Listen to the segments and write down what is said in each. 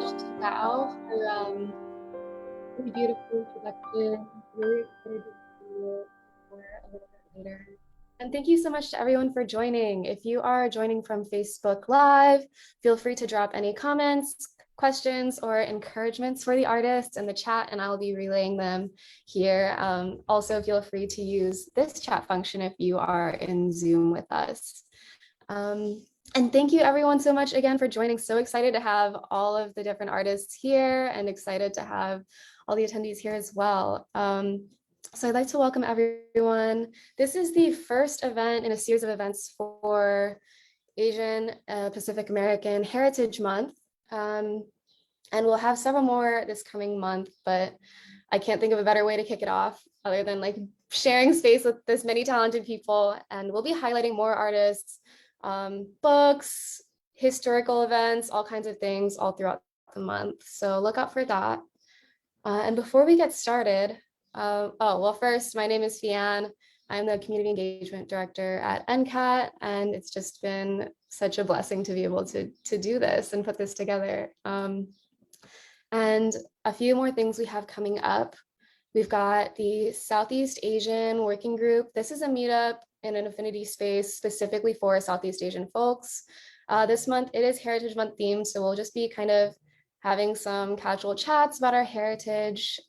much to Val for really beautiful introduction. Really excited to see you for a little bit later. And thank you so much to everyone for joining. If you are joining from Facebook Live, feel free to drop any comments, questions, or encouragements for the artists in the chat, and I'll be relaying them here. Also, feel free to use this chat function if you are in Zoom with us. And thank you everyone so much again for joining. So excited to have all of the different artists here and excited to have all the attendees here as well. So I'd like to welcome everyone. This is the first event in a series of events for Asian Pacific American Heritage Month. And we'll have several more this coming month, but I can't think of a better way to kick it off other than like sharing space with this many talented people. And we'll be highlighting more artists, books, historical events, all kinds of things all throughout the month. So look out for that. And before we get started, well, first, my name is Fian. I'm the Community Engagement Director at NCAT, and it's just been such a blessing to be able to do this and put this together. And a few more things we have coming up. We've got the Southeast Asian Working Group. This is a meetup in an affinity space specifically for Southeast Asian folks. This month, it is Heritage Month themed, so we'll just be kind of having some casual chats about our heritage.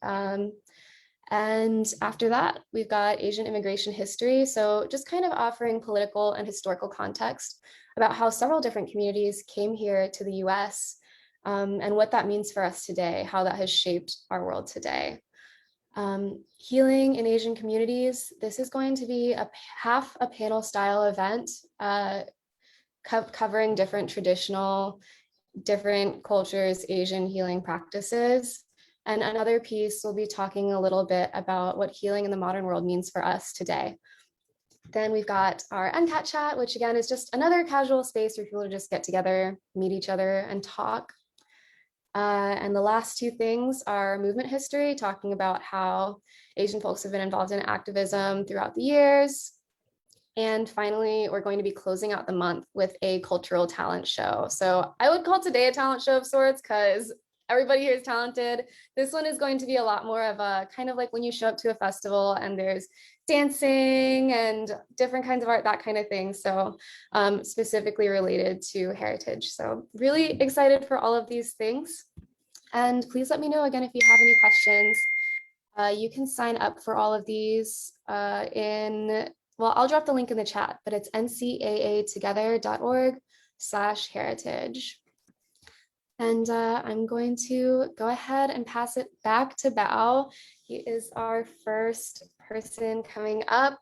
And after that, we've got Asian immigration history. So just kind of offering political and historical context about how several different communities came here to the US and what that means for us today, how that has shaped our world today. Healing in Asian communities. This is going to be half a panel style event covering different traditional, different cultures, Asian healing practices. And another piece will be talking a little bit about what healing in the modern world means for us today. Then we've got our NCAT chat, which again is just another casual space for people to just get together, meet each other, and talk. And the last two things are movement history, talking about how Asian folks have been involved in activism throughout the years. And finally, we're going to be closing out the month with a cultural talent show. So I would call today a talent show of sorts because everybody here is talented. This one is going to be a lot more of a kind of like when you show up to a festival and there's dancing and different kinds of art, that kind of thing. So specifically related to heritage. So really excited for all of these things. And please let me know again if you have any questions. You can sign up for all of these well, I'll drop the link in the chat, but it's ncaatogether.org/heritage. And I'm going to go ahead and pass it back to Bao. He is our first person coming up.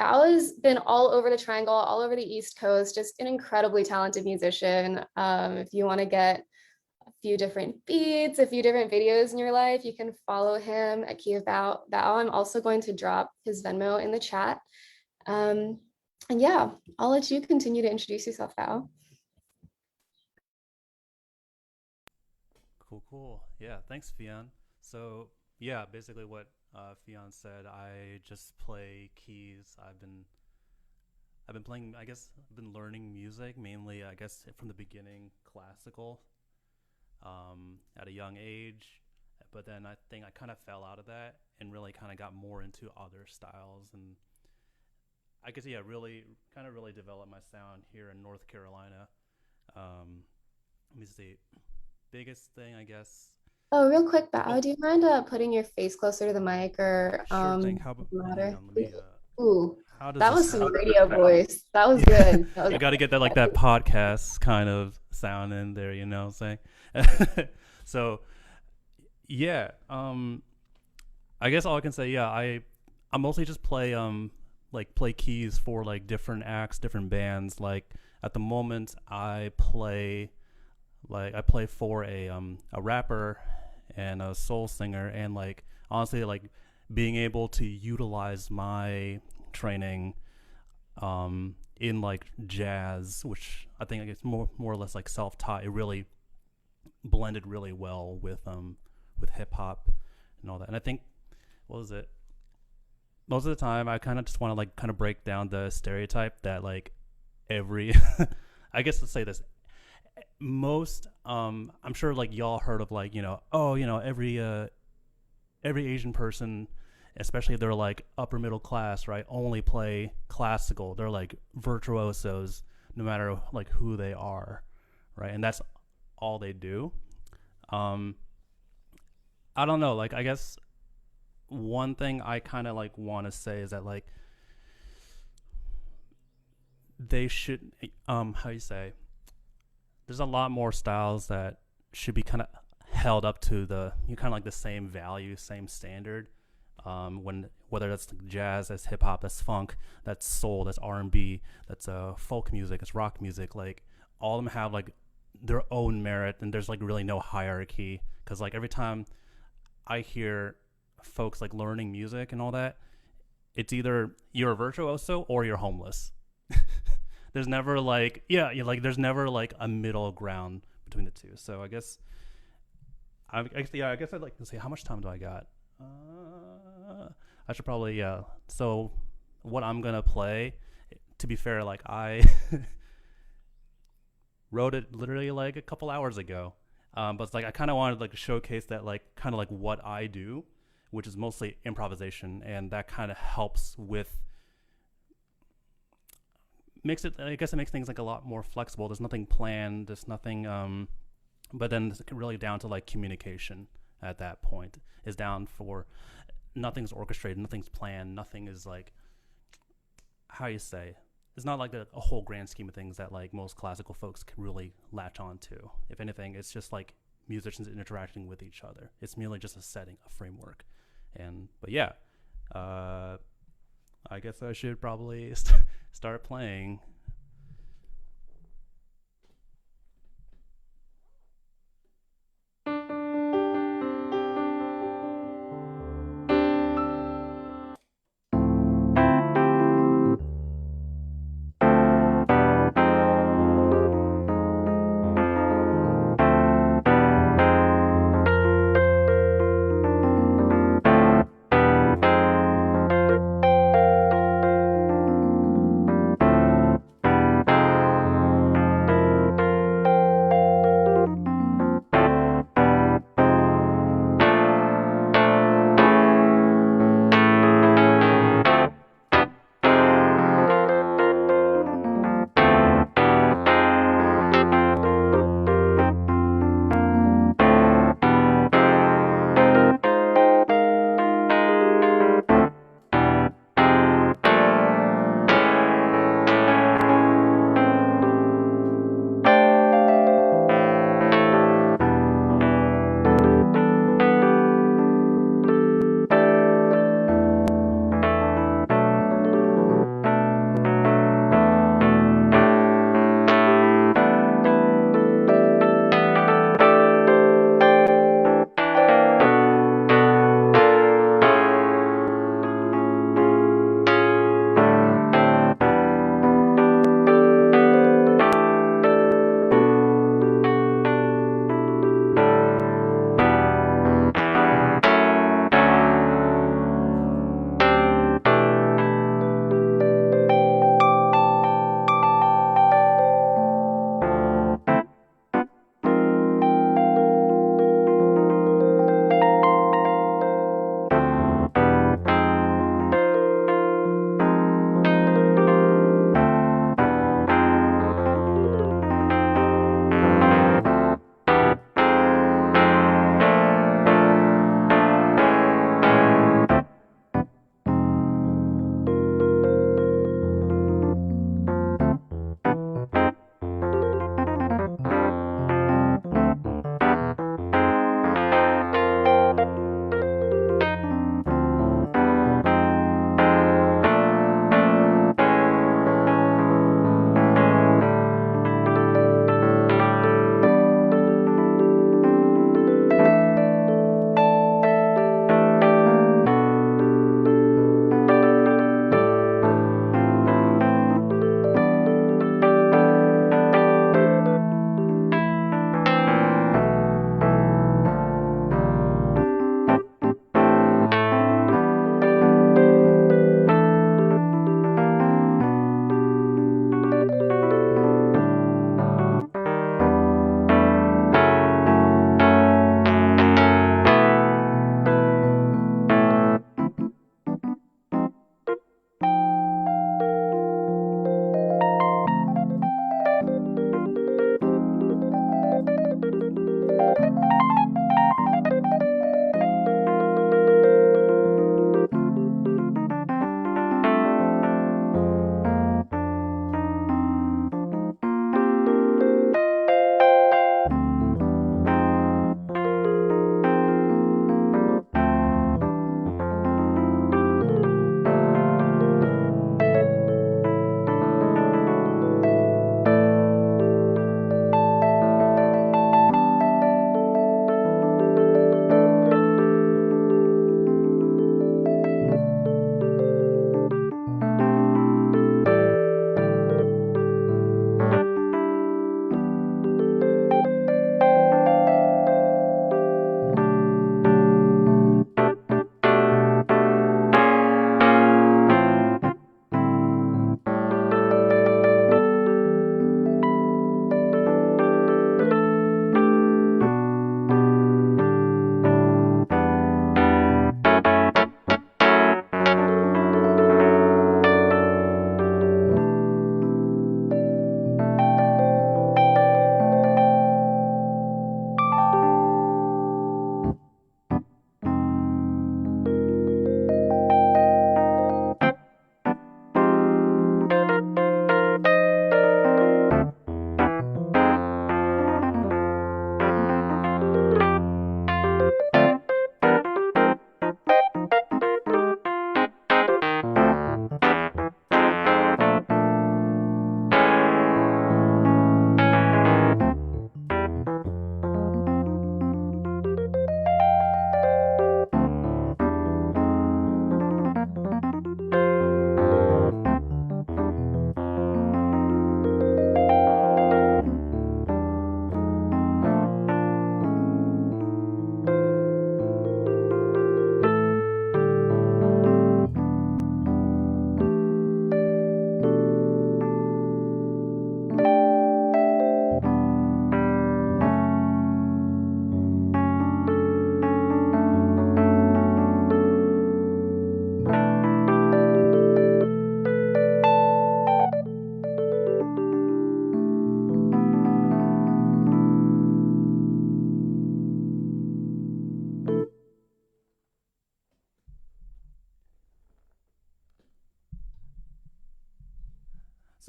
Bao has been all over the Triangle, all over the East Coast, just an incredibly talented musician. If you want to get a few different beats, a few different videos in your life, you can follow him at Key of Bao. I'm also going to drop his Venmo in the chat. And yeah, I'll let you continue to introduce yourself, Bao. Cool. Yeah, thanks, Fion. So yeah, basically what Fion said. I just play keys. I've been playing. I guess I've been learning music mainly. I guess from the beginning, classical, at a young age. But then I think I kind of fell out of that and really kind of got more into other styles, and I guess really developed my sound here in North Carolina. Let me see. Biggest thing, I guess. Oh, real quick, Bao, Oh, do you mind putting your face closer to the mic or sure thing. How about? Hang louder? on. Let me. Ooh, How does that this was some sound? radio voice. That was Yeah, good. That was I got to get that like that podcast kind of sound in there. You know what I'm saying? So yeah. I guess all I can say. Yeah. I mostly just play keys for like different acts, different bands. Like at the moment, I play for a rapper and a soul singer, and like honestly like being able to utilize my training in like jazz, which I think it's more or less like self-taught. It really blended really well with hip hop and all that. And I think, what was it, most of the time I kind of just want to like kind of break down the stereotype that like every I guess let's say this, most I'm sure like y'all heard of like, oh, every Asian person, especially if they're like upper middle class, right, only play classical. They're like virtuosos no matter like who they are, right? And that's all they do. Um I don't know, like I guess one thing I kind of like want to say is that like they should how you say, there's a lot more styles that should be kind of held up to the you kind of like the same value, same standard. When whether that's like jazz, that's hip hop, that's funk, that's soul, that's R&B, that's folk music, that's rock music, like all of them have like their own merit, and there's like really no hierarchy. Because like every time I hear folks like learning music and all that, it's either you're a virtuoso or you're homeless. There's never like like there's never like a middle ground between the two. So I guess I guess I'd like to say, how much time do I got? I should probably So what I'm gonna play, to be fair, like I wrote it literally like a couple hours ago. But it's like I kind of wanted like to showcase that like kind of like what I do, which is mostly improvisation, and that kind of helps with makes it. I guess it makes things like a lot more flexible. There's nothing planned. There's nothing. But then it's really down to like communication. At that point, is down for nothing's orchestrated, nothing's planned, nothing is like how you say. It's not like a whole grand scheme of things that like most classical folks can really latch on to. If anything, it's just like musicians interacting with each other. It's merely just a setting, a framework. And but yeah, I guess I should probably start playing.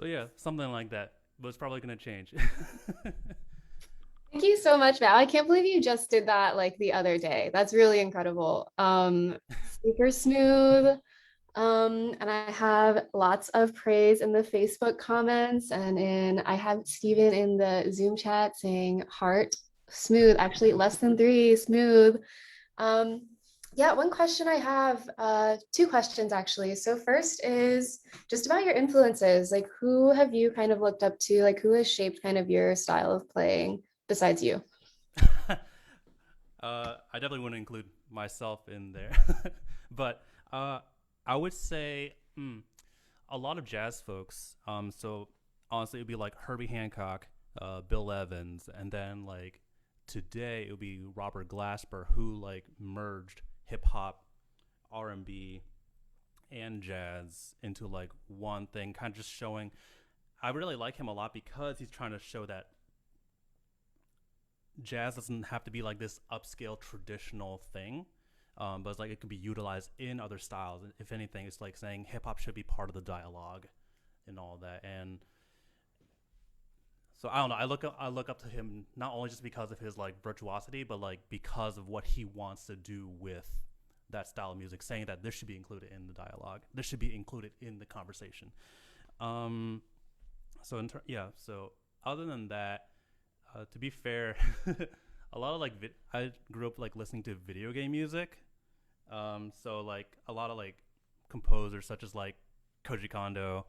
So yeah, something like that. But it's probably gonna change. Thank you so much, Val. I can't believe you just did that like the other day. That's really incredible. Super smooth. And I have lots of praise in the Facebook comments and I have Steven in the Zoom chat saying heart smooth, actually less than three, smooth. Um, yeah, one question I have, two questions actually. So first is just about your influences. Like who have you kind of looked up to? Like who has shaped kind of your style of playing besides you? I definitely wouldn't include myself in there, but I would say a lot of jazz folks. So honestly, it'd be like Herbie Hancock, Bill Evans, and then like today it would be Robert Glasper, who like merged hip hop, R&B, and jazz into like one thing, kind of just showing. I really like him a lot because he's trying to show that jazz doesn't have to be like this upscale traditional thing, but it's like it can be utilized in other styles. If anything, it's like saying hip hop should be part of the dialogue and all that. And so I don't know. I look up to him not only just because of his like virtuosity, but like because of what he wants to do with that style of music, saying that this should be included in the dialogue. This should be included in the conversation. Um, yeah. So other than that, to be fair, a lot of like I grew up like listening to video game music. So like a lot of like composers such as like Koji Kondo,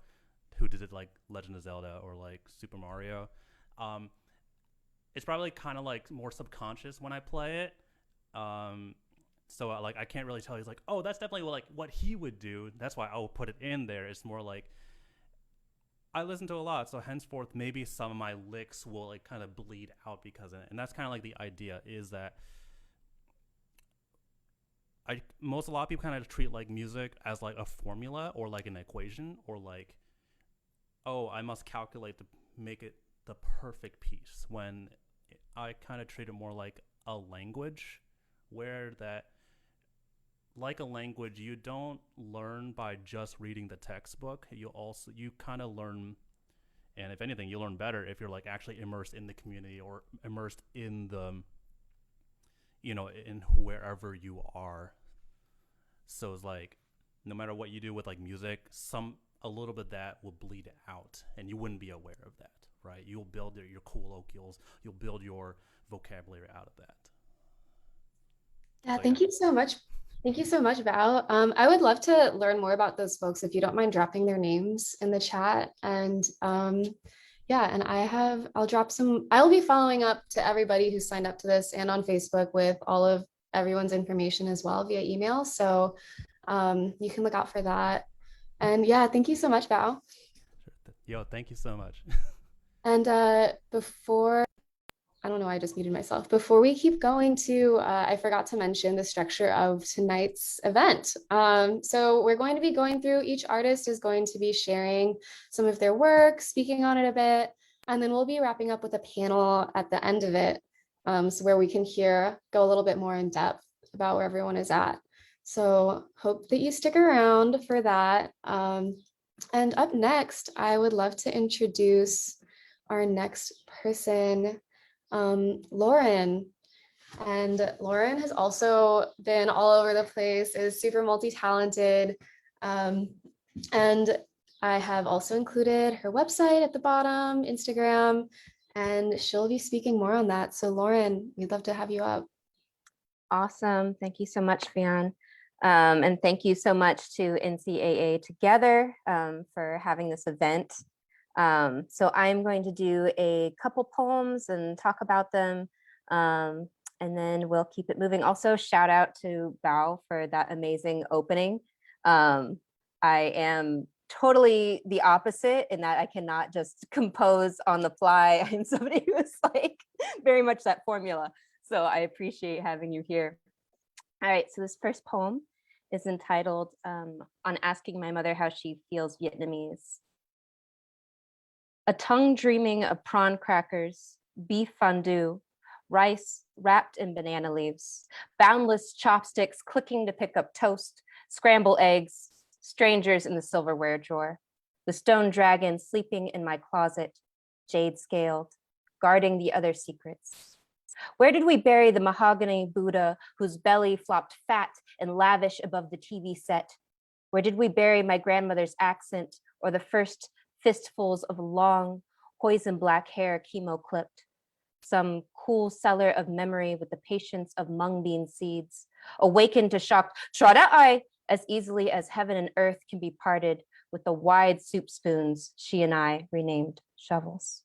who did like Legend of Zelda or like Super Mario. Um, it's probably kind of like more subconscious when I play it. Um, so like I can't really tell. He's like, oh, that's definitely like what he would do. That's why I'll put it in there. It's more like I listen to a lot, so henceforth maybe some of my licks will like kind of bleed out because of it, and that's kind of like the idea is that a lot of people kind of treat like music as like a formula or like an equation or like oh I must calculate to make it the perfect piece when I kind of treat it more like a language where that like a language you don't learn by just reading the textbook you kind of learn. And if anything, you learn better if you're like actually immersed in the community or immersed in the, in wherever you are. So it's like, no matter what you do with like music, a little bit of that will bleed out, and you wouldn't be aware of that, right? You'll build your colloquials, you'll build your vocabulary out of that. Yeah, So yeah. thank you so much. Thank you so much, Val. I would love to learn more about those folks if you don't mind dropping their names in the chat. And yeah, and I'll be following up to everybody who signed up to this and on Facebook with all of everyone's information as well via email. So you can look out for that. And yeah, thank you so much, Val. Sure. Yo, thank you so much. And I don't know, I just muted myself. Before we keep going to, I forgot to mention the structure of tonight's event. So we're going to be going through, each artist is going to be sharing some of their work, speaking on it a bit, and then we'll be wrapping up with a panel at the end of it, so where we can go a little bit more in depth about where everyone is at. So hope that you stick around for that. And up next, I would love to introduce our next person, Lauren. And Lauren has also been all over the place, is super multi-talented. And I have also included her website at the bottom, Instagram, and she'll be speaking more on that. So Lauren, we'd love to have you up. Awesome. Thank you so much, Fionn. And thank you so much to NCAA Together for having this event. So I'm going to do a couple poems and talk about them, and then we'll keep it moving. Also, shout out to Bao for that amazing opening. I am totally the opposite in that I cannot just compose on the fly. I'm somebody who's like very much that formula. So I appreciate having you here. All right, so this first poem is entitled On Asking My Mother How She Feels Vietnamese. A tongue dreaming of prawn crackers, beef fondue, rice wrapped in banana leaves, boundless chopsticks clicking to pick up toast, scrambled eggs, strangers in the silverware drawer. the stone dragon sleeping in my closet, jade scaled, guarding the other secrets. Where did we bury the mahogany Buddha whose belly flopped fat and lavish above the TV set? Where did we bury my grandmother's accent or the first fistfuls of long, poison black hair chemo clipped? Some cool cellar of memory with the patience of mung bean seeds, awakened to shock Trodai as easily as heaven and earth can be parted with the wide soup spoons she and I renamed shovels.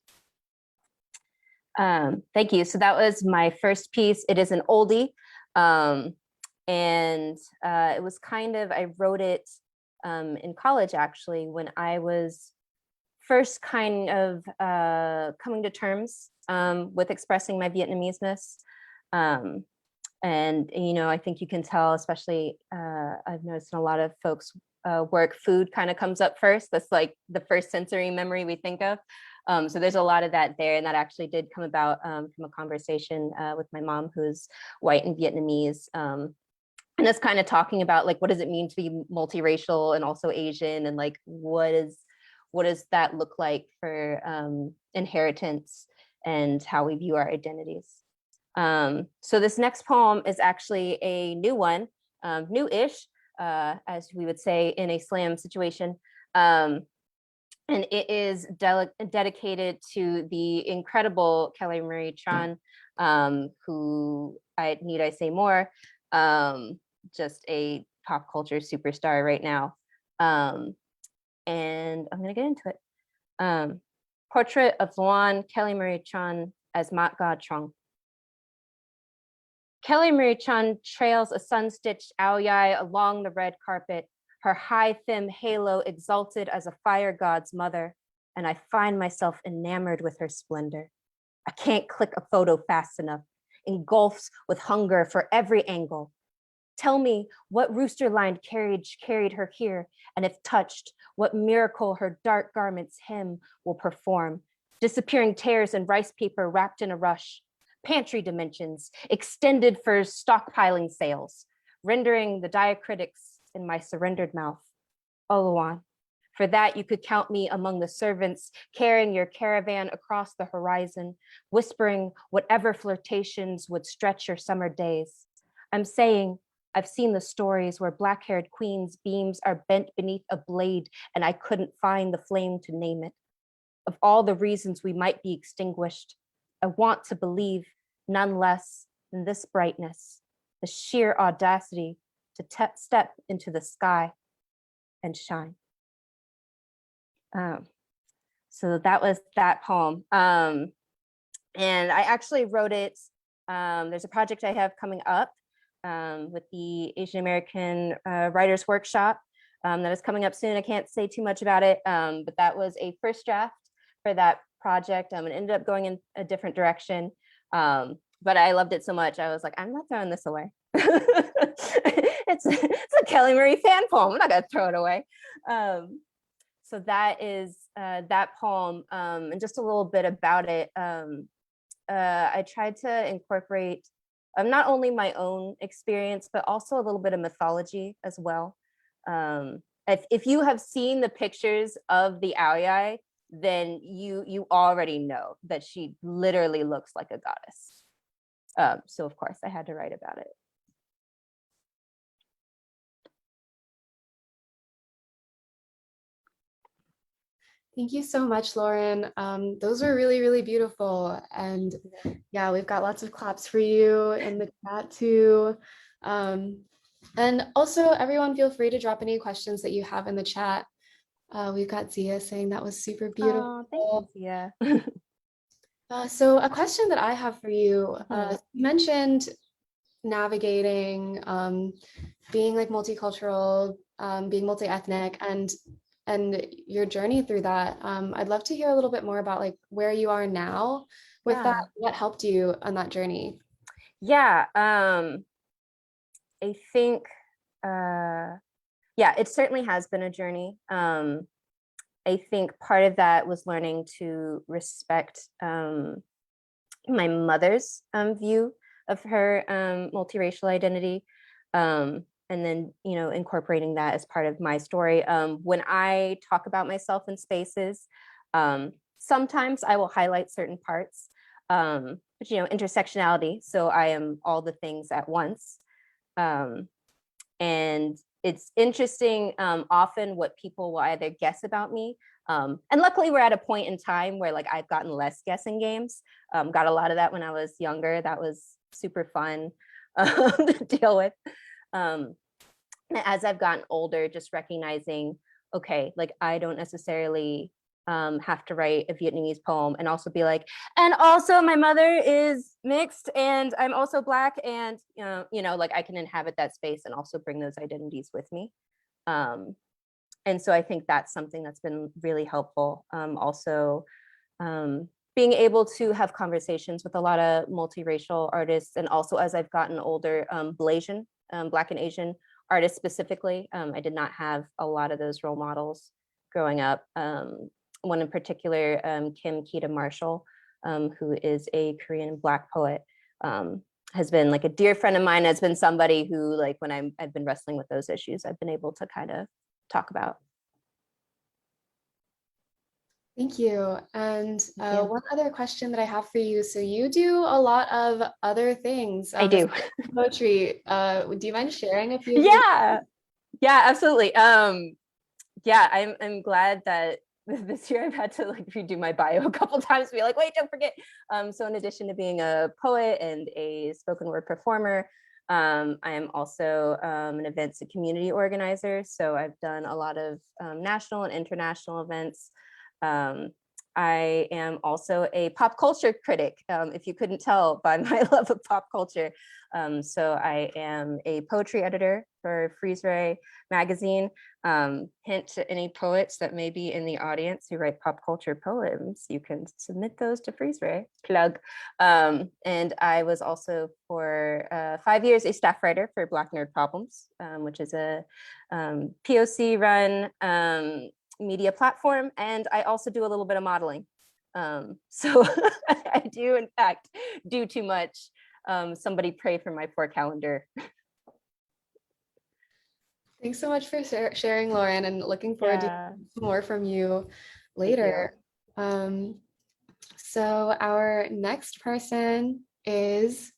Thank you. So that was my first piece. It is an oldie. And it was kind of, I wrote it in college actually, when I was first kind of coming to terms with expressing my Vietnamese-ness. And, you know, I think you can tell, especially I've noticed in a lot of folks' work, food kind of comes up first. That's like the first sensory memory we think of. So there's a lot of that there. And that actually did come about from a conversation with my mom, who's white and Vietnamese. And that's kind of talking about like, what does it mean to be multiracial and also Asian? And like, what does that look like for inheritance and how we view our identities? So this next poem is actually a new one, new-ish, as we would say in a slam situation. And it is dedicated to the incredible Kelly Marie Tran, who need I say more, just a pop culture superstar right now. And I'm gonna get into it. Portrait of Luan Kelly Marie Tran as Mat Ga Trong. Kelly Marie Tran trails a sun-stitched ao dai along the red carpet, her high thin halo exalted as a fire god's mother, and I find myself enamored with her splendor. I can't click a photo fast enough, engulfs with hunger for every angle. Tell me what rooster-lined carriage carried her here, and if touched, what miracle her dark garment's hem will perform, disappearing tears and rice paper wrapped in a rush, pantry dimensions, extended for stockpiling sales, rendering the diacritics in my surrendered mouth. Oh, Luan, for that you could count me among the servants carrying your caravan across the horizon, whispering whatever flirtations would stretch your summer days. I'm saying, I've seen the stories where black-haired queens' beams are bent beneath a blade and I couldn't find the flame to name it. Of all the reasons we might be extinguished, I want to believe none less than this brightness, the sheer audacity to step into the sky and shine. So that was that poem. And I actually wrote it, there's a project I have coming up with the Asian American Writers Workshop that is coming up soon. I can't say too much about it, but that was a first draft for that project. It ended up going in a different direction, but I loved it so much. I was like, I'm not throwing this away. It's a Kelly Marie fan poem. I'm not gonna throw it away. So that is that poem, and just a little bit about it. I tried to incorporate not only my own experience, but also a little bit of mythology as well. If you have seen the pictures of the ao dai, then you already know that she literally looks like a goddess. So of course I had to write about it. Thank you so much, Lauren. Those were really, really beautiful. And yeah, we've got lots of claps for you in the chat too. And also everyone feel free to drop any questions that you have in the chat. We've got Zia saying that was super beautiful. Oh, thank you, Zia. So a question that I have for you, you mentioned navigating, being like multicultural, being multi-ethnic, and your journey through that. I'd love to hear a little bit more about like where you are now with that. What helped you on that journey? Yeah, I think, yeah, it certainly has been a journey. I think part of that was learning to respect my mother's view of her multiracial identity. and then, you know, incorporating that as part of my story. When I talk about myself in spaces, sometimes I will highlight certain parts, but, you know, intersectionality. So I am all the things at once. And it's interesting, often what people will either guess about me. And luckily we're at a point in time where like I've gotten less guessing games. Got a lot of that when I was younger. That was super fun to deal with. As I've gotten older, just recognizing, okay, like I don't necessarily have to write a Vietnamese poem and also be like, and also my mother is mixed and I'm also Black, and you know, like I can inhabit that space and also bring those identities with me. And so I think that's something that's been really helpful. Also, being able to have conversations with a lot of multiracial artists, and also as I've gotten older, Blasian, Black and Asian artists specifically. I did not have a lot of those role models growing up. One in particular, Kim Keita Marshall, who is a Korean Black poet, has been like a dear friend of mine, has been somebody who, like, when I've been wrestling with those issues, I've been able to kind of talk about. Thank you. And Thank you. one other question that I have for you. So you do a lot of other things. I do. besides poetry. Do you mind sharing a few of Yeah, absolutely. Yeah, I'm glad that this year I've had to like redo my bio a couple times to be like, wait, don't forget. So in addition to being a poet and a spoken word performer, I am also an events and community organizer. So I've done a lot of national and international events. I am also a pop culture critic, if you couldn't tell by my love of pop culture. So I am a poetry editor for Freeze Ray magazine. Hint to any poets that may be in the audience who write pop culture poems, you can submit those to Freeze Ray. Plug. And I was also for 5 years a staff writer for Black Nerd Problems, which is a POC run media platform, and I also do a little bit of modeling. So I do in fact do too much. Somebody pray for my poor calendar. Thanks so much for sharing, Lauren, and looking forward to more from you later. So our next person is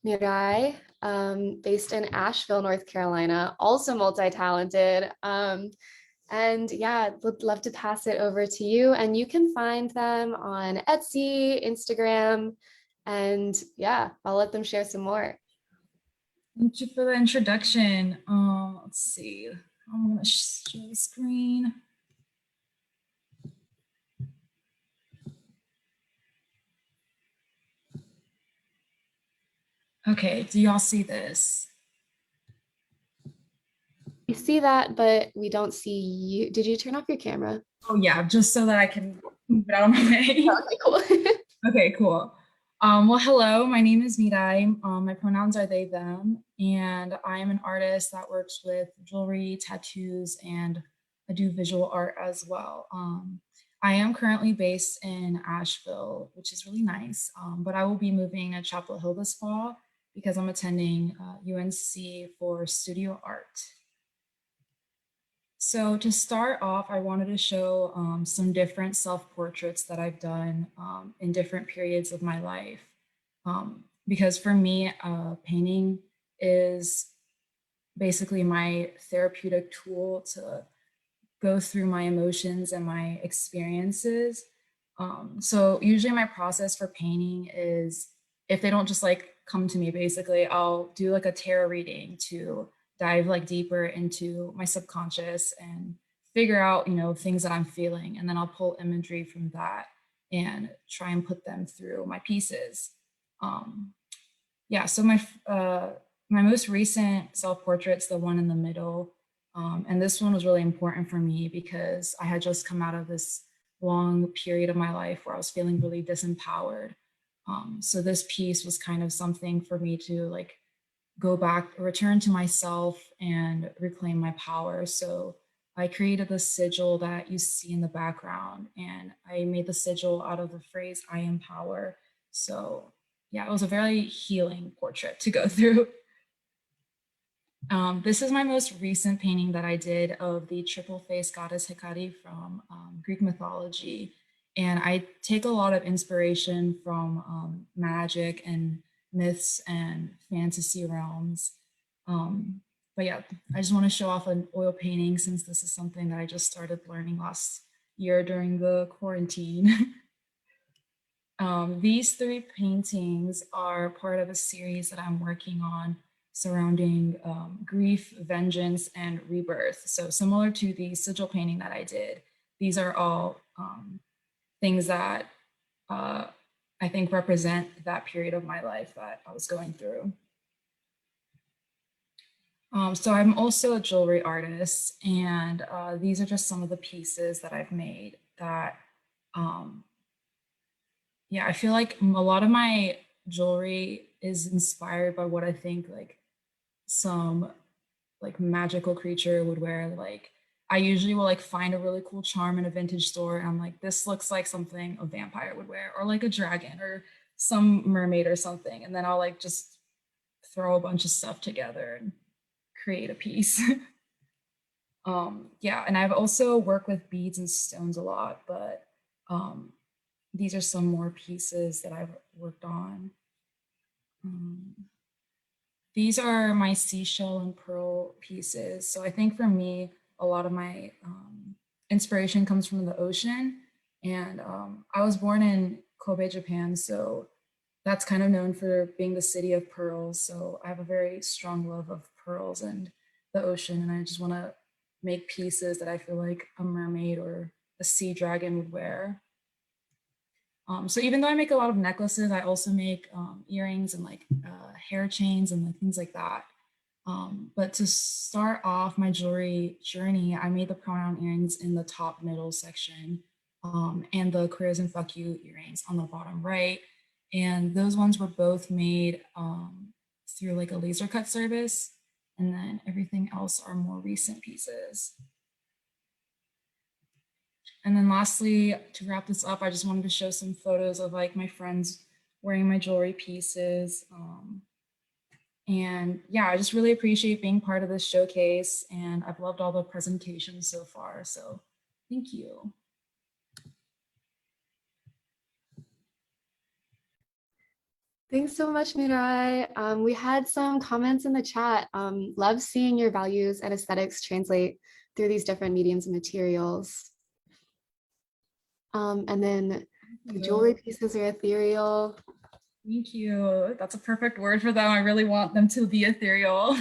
Mirai, based in Asheville, North Carolina, also multi-talented. And yeah, would love to pass it over to you. And you can find them on Etsy, Instagram, and yeah, I'll let them share some more. Thank you for the introduction. Let's see. I'm gonna share the screen. Okay, do y'all see this? We see that, but we don't see you. Did you turn off your camera? Oh yeah, just so that I can move it out of my way. Okay, cool. Okay, cool. Well, hello, my name is Mirai. My pronouns are they, them, and I am an artist that works with jewelry, tattoos, and I do visual art as well. I am currently based in Asheville, which is really nice, but I will be moving to Chapel Hill this fall because I'm attending UNC for studio art. So to start off, I wanted to show some different self-portraits that I've done in different periods of my life. Because for me, painting is basically my therapeutic tool to go through my emotions and my experiences. So usually my process for painting is, if they don't just like come to me, basically, I'll do like a tarot reading to dive like deeper into my subconscious and figure out, you know, things that I'm feeling. And then I'll pull imagery from that and try and put them through my pieces. Yeah, so my most recent self-portrait's the one in the middle. And this one was really important for me because I had just come out of this long period of my life where I was feeling really disempowered. So this piece was kind of something for me to like go back, return to myself and reclaim my power. So I created the sigil that you see in the background, and I made the sigil out of the phrase, I am power. So yeah, it was a very healing portrait to go through. This is my most recent painting that I did of the triple-faced goddess Hecate from Greek mythology. And I take a lot of inspiration from magic and myths and fantasy realms. Um, but yeah, I just want to show off an oil painting since this is something that I just started learning last year during the quarantine. These three paintings are part of a series that I'm working on surrounding grief, vengeance, and rebirth. So similar to the sigil painting that I did, these are all things that uh, I think represent that period of my life that I was going through. So I'm also a jewelry artist, and these are just some of the pieces that I've made that yeah, I feel like a lot of my jewelry is inspired by what I think like some like magical creature would wear. Like I usually will like find a really cool charm in a vintage store and I'm like, this looks like something a vampire would wear, or like a dragon or some mermaid or something. And then I'll like just throw a bunch of stuff together and create a piece. Yeah, and I've also worked with beads and stones a lot, but um, these are some more pieces that I've worked on. Um, these are my seashell and pearl pieces. So I think for me, a lot of my inspiration comes from the ocean. And I was born in Kobe, Japan. So that's kind of known for being the city of pearls. So I have a very strong love of pearls and the ocean. And I just want to make pieces that I feel like a mermaid or a sea dragon would wear. So even though I make a lot of necklaces, I also make earrings and like hair chains and like things like that. But to start off my jewelry journey, I made the pronoun earrings in the top middle section and the queers and fuck you earrings on the bottom right. And those ones were both made through like a laser cut service. And then everything else are more recent pieces. And then lastly, to wrap this up, I just wanted to show some photos of like my friends wearing my jewelry pieces. And yeah, I just really appreciate being part of this showcase, and I've loved all the presentations so far. So thank you. Thanks so much, Mirai. We had some comments in the chat. Love seeing your values and aesthetics translate through these different mediums and materials. And then the jewelry pieces are ethereal. Thank you. That's a perfect word for them. I really want them to be ethereal.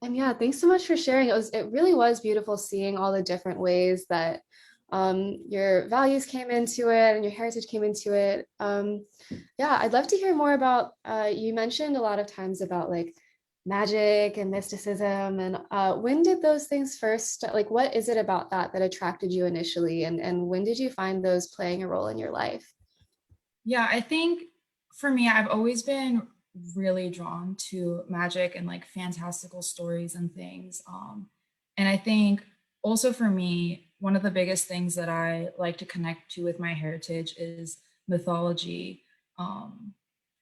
And yeah, thanks so much for sharing. It really was beautiful seeing all the different ways that your values came into it and your heritage came into it. Yeah, I'd love to hear more about, you mentioned a lot of times about like magic and mysticism, and when did those things first, like what is it about that that attracted you initially, and when did you find those playing a role in your life? Yeah, I think for me, I've always been really drawn to magic and like fantastical stories and things. And I think also for me, one of the biggest things that I like to connect to with my heritage is mythology.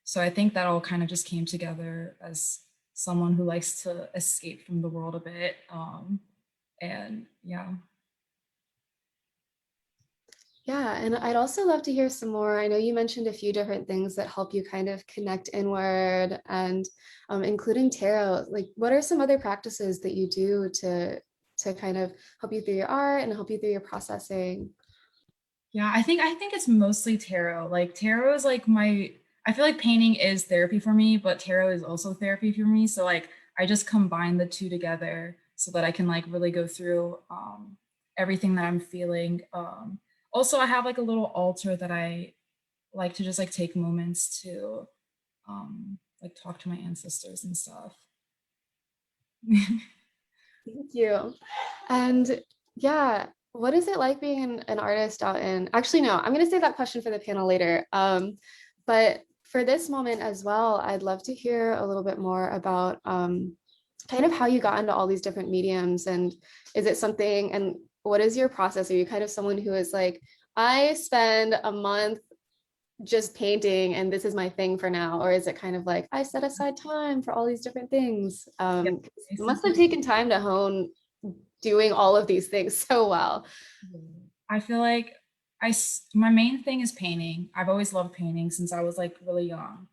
So I think that all kind of just came together as someone who likes to escape from the world a bit. And yeah. Yeah, and I'd also love to hear some more. I know you mentioned a few different things that help you kind of connect inward, and including tarot. Like, what are some other practices that you do to kind of help you through your art and help you through your processing? Yeah, I think it's mostly tarot. Like tarot is like my I feel like painting is therapy for me, but tarot is also therapy for me. So like I just combine the two together so that I can like really go through everything that I'm feeling. Also I have like a little altar that I like to just like take moments to like talk to my ancestors and stuff. Thank you. And yeah, what is it like being an artist out in, actually, no, I'm going to save that question for the panel later. But for this moment as well, I'd love to hear a little bit more about kind of how you got into all these different mediums. And is it something, and what is your process? Are you kind of someone who is like, I spend a month just painting and this is my thing for now? Or is it kind of like I set aside time for all these different things? Yeah, 'Cause it must have taken time to hone doing all of these things so well. I feel like my main thing is painting. I've always loved painting since I was like really young.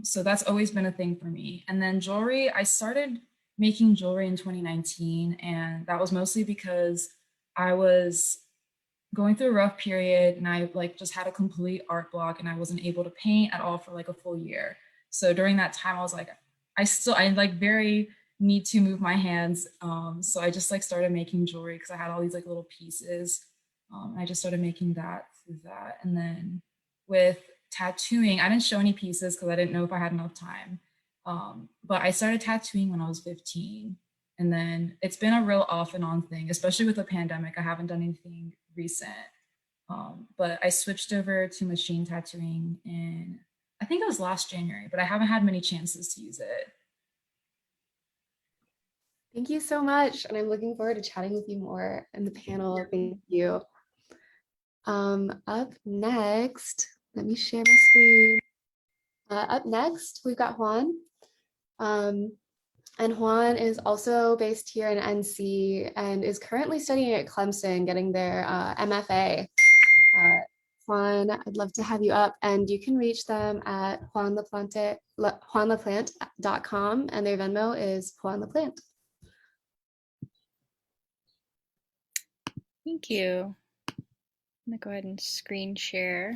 So that's always been a thing for me. And then jewelry, I started making jewelry in 2019, and that was mostly because I was going through a rough period and I like just had a complete art block and I wasn't able to paint at all for like a full year. So during that time I was like, I like very need to move my hands. So I just like started making jewelry because I had all these like little pieces. I just started making that through that. And then with tattooing, I didn't show any pieces because I didn't know if I had enough time. But I started tattooing when I was 15. And then it's been a real off and on thing, especially with the pandemic. I haven't done anything recent. But I switched over to machine tattooing in, I think it was last January, but I haven't had many chances to use it. Thank you so much. And I'm looking forward to chatting with you more in the panel. Thank you. Up next, let me share my screen. Up next, we've got Juan. And Juan is also based here in NC and is currently studying at Clemson, getting their MFA. Juan, I'd love to have you up, and you can reach them at juanlaplant.com, and their Venmo is Juan LaPlante. Thank you. I'm gonna go ahead and screen share.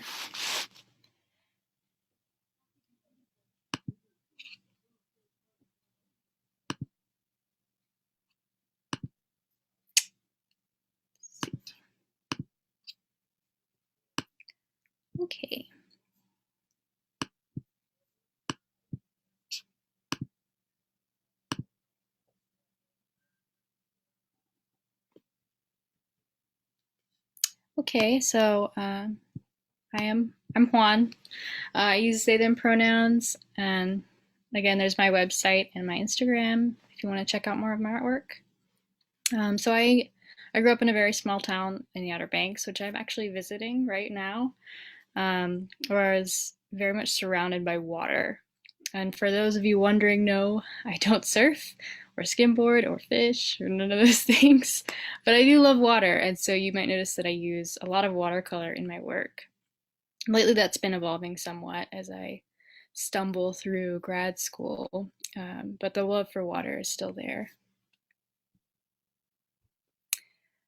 Okay. Okay, so I'm Juan. I use they them pronouns, and again, there's my website and my Instagram if you want to check out more of my artwork. So I grew up in a very small town in the Outer Banks, which I'm actually visiting right now, where I was very much surrounded by water. And for those of you wondering, no, I don't surf or skimboard or fish or none of those things, but I do love water, and so you might notice that I use a lot of watercolor in my work. Lately, that's been evolving somewhat as I stumble through grad school, but the love for water is still there.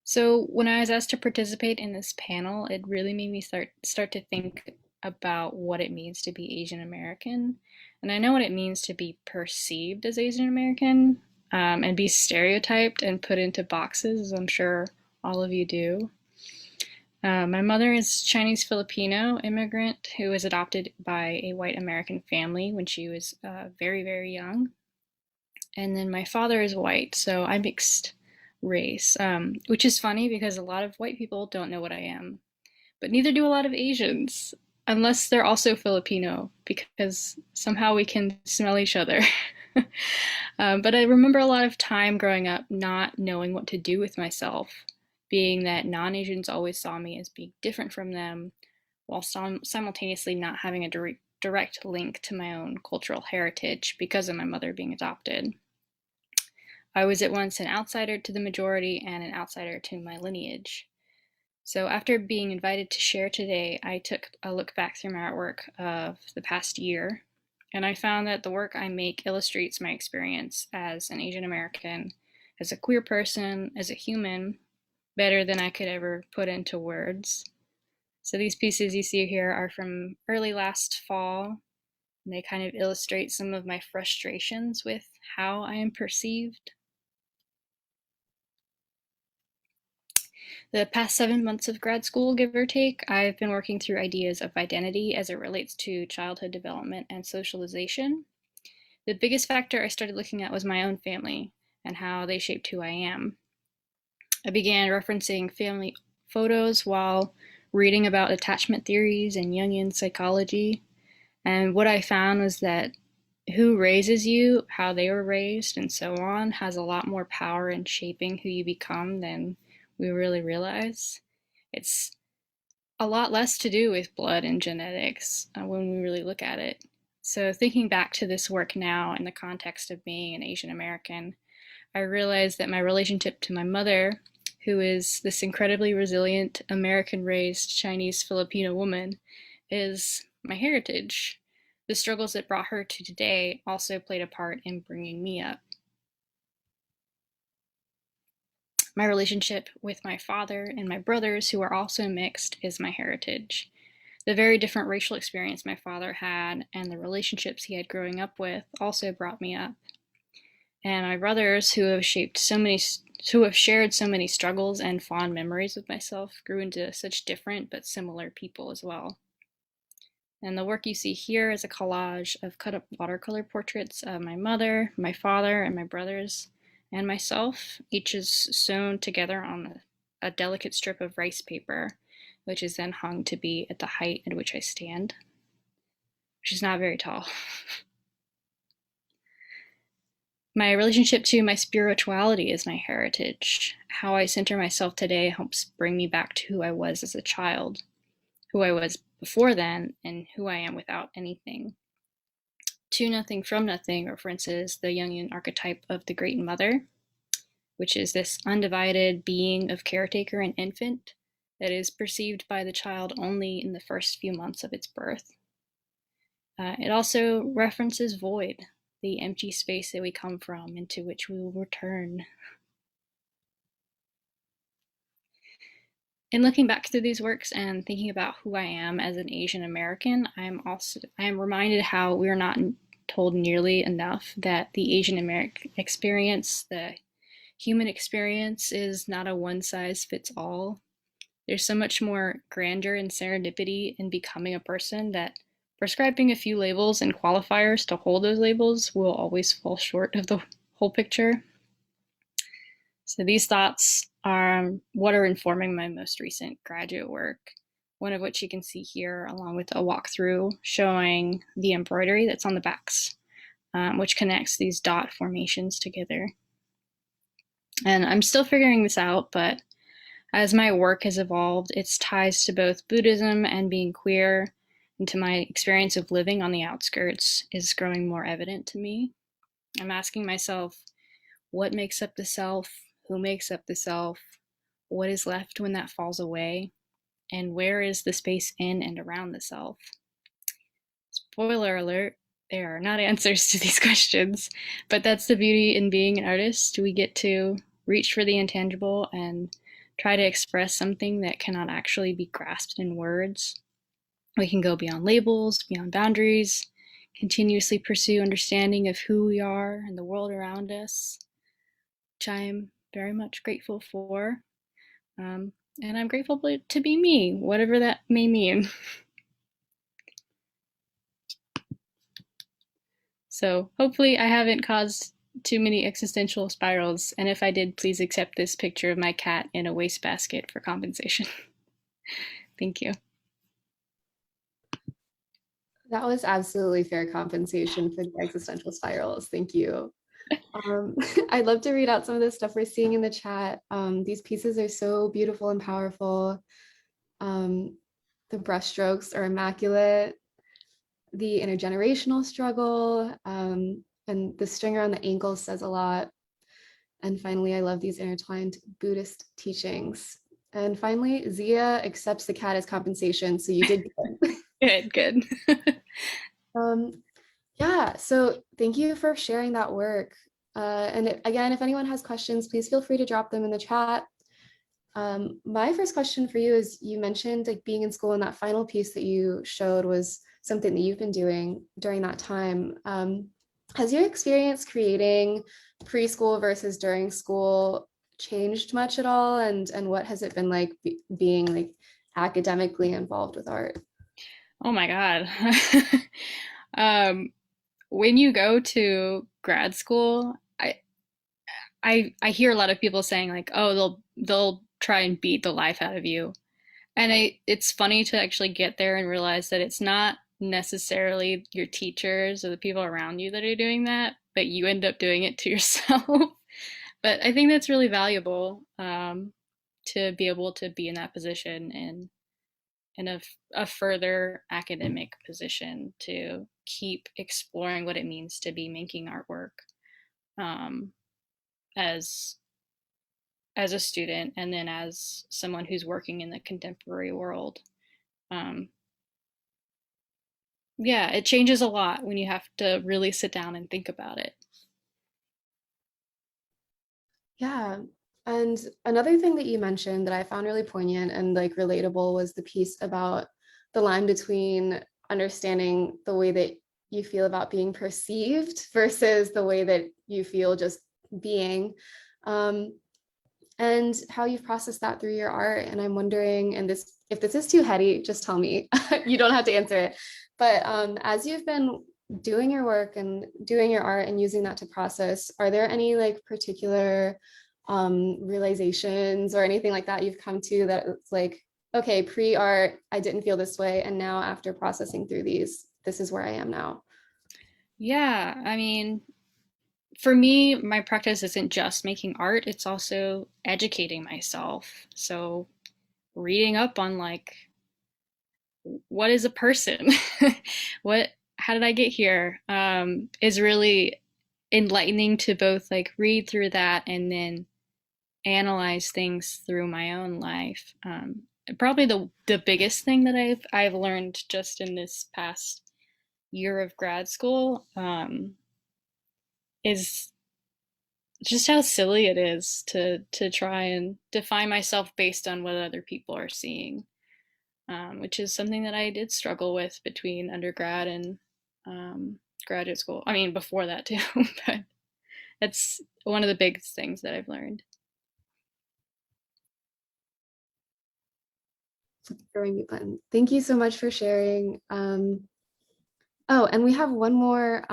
So when I was asked to participate in this panel, it really made me start to think about what it means to be Asian American. And I know what it means to be perceived as Asian American, and be stereotyped and put into boxes, as I'm sure all of you do. My mother is Chinese Filipino immigrant who was adopted by a white American family when she was very, very young. And then my father is white, so I'm mixed race, which is funny because a lot of white people don't know what I am, but neither do a lot of Asians, unless they're also Filipino, because somehow we can smell each other. But I remember a lot of time growing up not knowing what to do with myself, being that non-Asians always saw me as being different from them, while simultaneously not having a direct link to my own cultural heritage because of my mother being adopted. I was at once an outsider to the majority and an outsider to my lineage. So after being invited to share today, I took a look back through my artwork of the past year, and I found that the work I make illustrates my experience as an Asian American, as a queer person, as a human, better than I could ever put into words. So these pieces you see here are from early last fall, and they kind of illustrate some of my frustrations with how I am perceived. The past 7 months of grad school, give or take, I've been working through ideas of identity as it relates to childhood development and socialization. The biggest factor I started looking at was my own family and how they shaped who I am. I began referencing family photos while reading about attachment theories and Jungian psychology. And what I found was that who raises you, how they were raised, and so on has a lot more power in shaping who you become than we really realize. It's a lot less to do with blood and genetics when we really look at it. So thinking back to this work now in the context of being an Asian American, I realized that my relationship to my mother, who is this incredibly resilient American-raised Chinese Filipino woman, is my heritage. The struggles that brought her to today also played a part in bringing me up. My relationship with my father and my brothers, who are also mixed, is my heritage. The very different racial experience my father had and the relationships he had growing up with also brought me up. And my brothers, who have shared so many struggles and fond memories with myself, grew into such different but similar people as well. And the work you see here is a collage of cut-up watercolor portraits of my mother, my father, and my brothers, and myself. Each is sewn together on a delicate strip of rice paper, which is then hung to be at the height at which I stand, which is not very tall. My relationship to my spirituality is my heritage. How I center myself today helps bring me back to who I was as a child, who I was before then, and who I am without anything. To nothing from nothing references the Jungian archetype of the Great Mother, which is this undivided being of caretaker and infant that is perceived by the child only in the first few months of its birth. It also references void, the empty space that we come from, into which we will return. In looking back through these works and thinking about who I am as an Asian American, I am reminded how we are not told nearly enough that the Asian American experience, the human experience, is not a one-size-fits-all. There's so much more grandeur and serendipity in becoming a person that prescribing a few labels and qualifiers to hold those labels will always fall short of the whole picture. So these thoughts are what are informing my most recent graduate work, one of which you can see here, along with a walkthrough showing the embroidery that's on the backs, which connects these dot formations together. And I'm still figuring this out, but as my work has evolved, its ties to both Buddhism and being queer, and to my experience of living on the outskirts, is growing more evident to me. I'm asking myself, what makes up the self? Who makes up the self? What is left when that falls away? And where is the space in and around the self? Spoiler alert, there are not answers to these questions, but that's the beauty in being an artist. We get to reach for the intangible and try to express something that cannot actually be grasped in words. We can go beyond labels, beyond boundaries, continuously pursue understanding of who we are and the world around us, which I am very much grateful for. And I'm grateful to be me, whatever that may mean. So hopefully I haven't caused too many existential spirals, and if I did, please accept this picture of my cat in a wastebasket for compensation. Thank you. That was absolutely fair compensation for the existential spirals. Thank you. I'd love to read out some of the stuff we're seeing in the chat. These pieces are so beautiful and powerful. The brushstrokes are immaculate. The intergenerational struggle, and the string around the ankles says a lot. And finally, I love these intertwined Buddhist teachings. And finally, Zia accepts the cat as compensation, so you did good. Good. Yeah, so thank you for sharing that work. And again, if anyone has questions, please feel free to drop them in the chat. My first question for you is, you mentioned like being in school, and that final piece that you showed was something that you've been doing during that time. Has your experience creating preschool versus during school changed much at all? And what has it been like being like academically involved with art? Oh my God. When you go to grad school, I hear a lot of people saying like, oh, they'll try and beat the life out of you. And it's funny to actually get there and realize that it's not necessarily your teachers or the people around you that are doing that, but you end up doing it to yourself. But I think that's really valuable, to be able to be in that position and in a further academic position to keep exploring what it means to be making artwork um, as a student and then as someone who's working in the contemporary world. Um, yeah, it changes a lot when you have to really sit down and think about it. Yeah. And another thing that you mentioned that I found really poignant and like relatable was the piece about the line between understanding the way that you feel about being perceived versus the way that you feel just being. Um, and how you've processed that through your art. And I'm wondering, and this, if this is too heady, just tell me. You don't have to answer it. But as you've been doing your work and doing your art and using that to process, are there any like particular realizations or anything like that you've come to that it's like, okay, pre-art, I didn't feel this way. And now after processing through these, this is where I am now. Yeah, I mean, for me, my practice isn't just making art, it's also educating myself. So, reading up on like what is a person? what how did I get here? Is really enlightening to both like read through that and then analyze things through my own life. Probably the biggest thing that I've learned just in this past year of grad school is just how silly it is to try and define myself based on what other people are seeing, which is something that I did struggle with between undergrad and graduate school. I mean, before that too, but it's one of the biggest things that I've learned. Throwing mute button. Thank you so much for sharing. Oh, and we have one more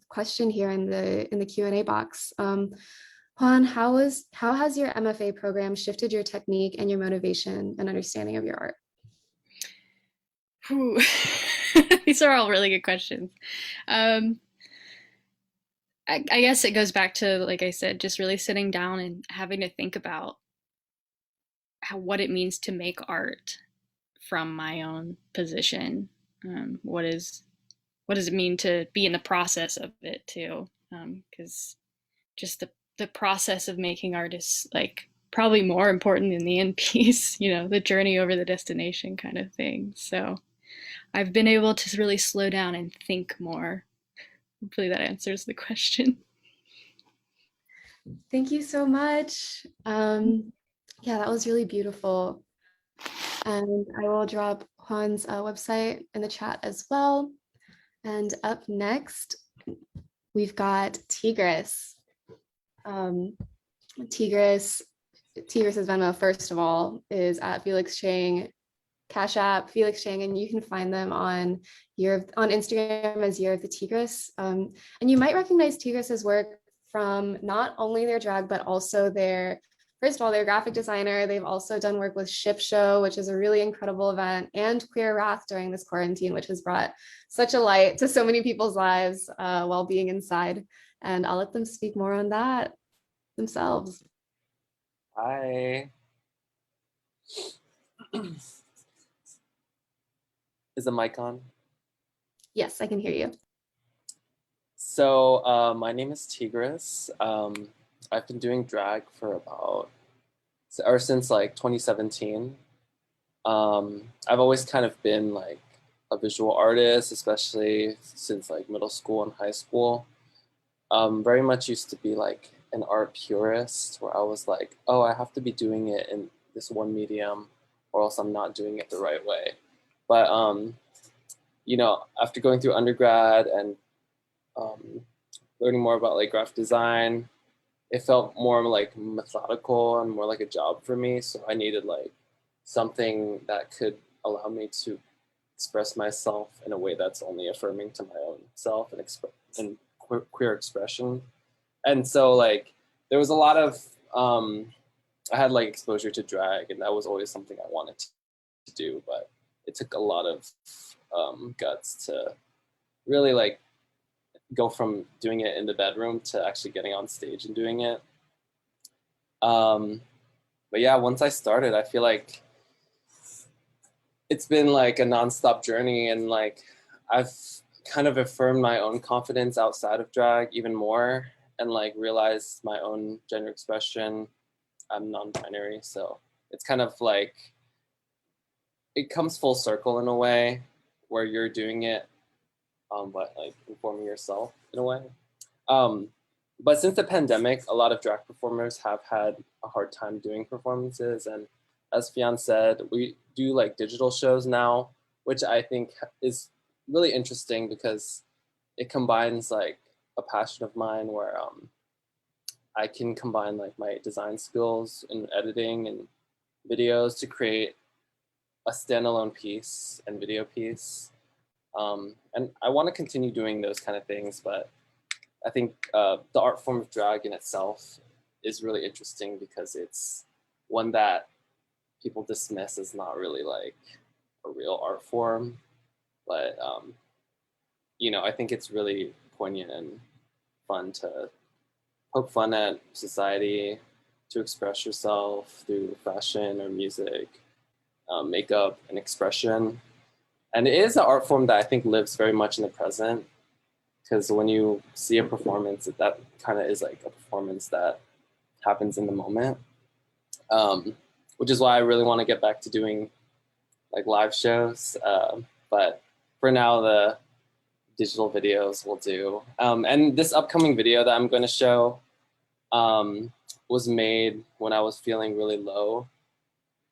question here in the Q&A box. Juan, how has your MFA program shifted your technique and your motivation and understanding of your art? Whew. These are all really good questions. Um, I guess it goes back to, like I said, just really sitting down and having to think about what it means to make art from my own position. What does it mean to be in the process of it too? Because just the process of making art is like probably more important than the end piece. The journey over the destination kind of thing. So I've been able to really slow down and think more. Hopefully that answers the question. Thank you so much. Yeah, that was really beautiful. And I will drop Juan's website in the chat as well. And up next, we've got Tigris. Tigris's Venmo, first of all, is at Felix Chang, Cash App, Felix Chang, and you can find them on Instagram as Year of the Tigris. And you might recognize Tigris's work from not only their drag, but also first of all, their graphic designer. They've also done work with Ship Show, which is a really incredible event, and Queer Wrath during this quarantine, which has brought such a light to so many people's lives while being inside. And I'll let them speak more on that themselves. Hi. Is the mic on? Yes, I can hear you. So my name is Tigris. I've been doing drag since like 2017. I've always kind of been like a visual artist, especially since like middle school and high school. Very much used to be like an art purist where I was like, oh, I have to be doing it in this one medium or else I'm not doing it the right way. But, after going through undergrad and learning more about like graphic design, it felt more like methodical and more like a job for me. So I needed like something that could allow me to express myself in a way that's only affirming to my own self and queer expression. And so like there was a lot of I had like exposure to drag, and that was always something I wanted to do, but it took a lot of guts to really like go from doing it in the bedroom to actually getting on stage and doing it. But yeah, once I started, I feel like it's been like a nonstop journey, and like I've kind of affirmed my own confidence outside of drag even more, and like realized my own gender expression. I'm non-binary, so it's kind of like it comes full circle in a way where you're doing it, but like informing yourself in a way. But since the pandemic, a lot of drag performers have had a hard time doing performances, and as Fion said, we do like digital shows now, which I think is really interesting because it combines like a passion of mine where I can combine like my design skills in editing and videos to create a standalone piece and video piece. And I want to continue doing those kind of things, but I think the art form of drag in itself is really interesting because it's one that people dismiss as not really like a real art form. But, you know, I think it's really poignant and fun to poke fun at society, to express yourself through fashion or music, makeup and expression. And it is an art form that I think lives very much in the present, because when you see a performance, that kind of is like a performance that happens in the moment, which is why I really want to get back to doing like live shows. But for now, the digital videos will do. And this upcoming video that I'm going to show was made when I was feeling really low,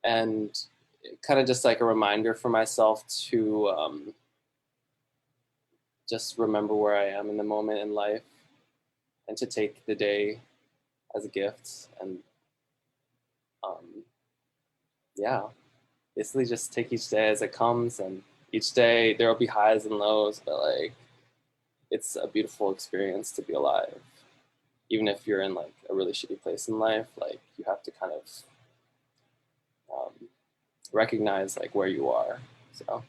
and kind of just like a reminder for myself to just remember where I am in the moment in life, and to take the day as a gift. And yeah, basically just take each day as it comes, and each day there will be highs and lows, but like it's a beautiful experience to be alive. Even if you're in like a really shitty place in life, like you have to kind of recognize like where you are. So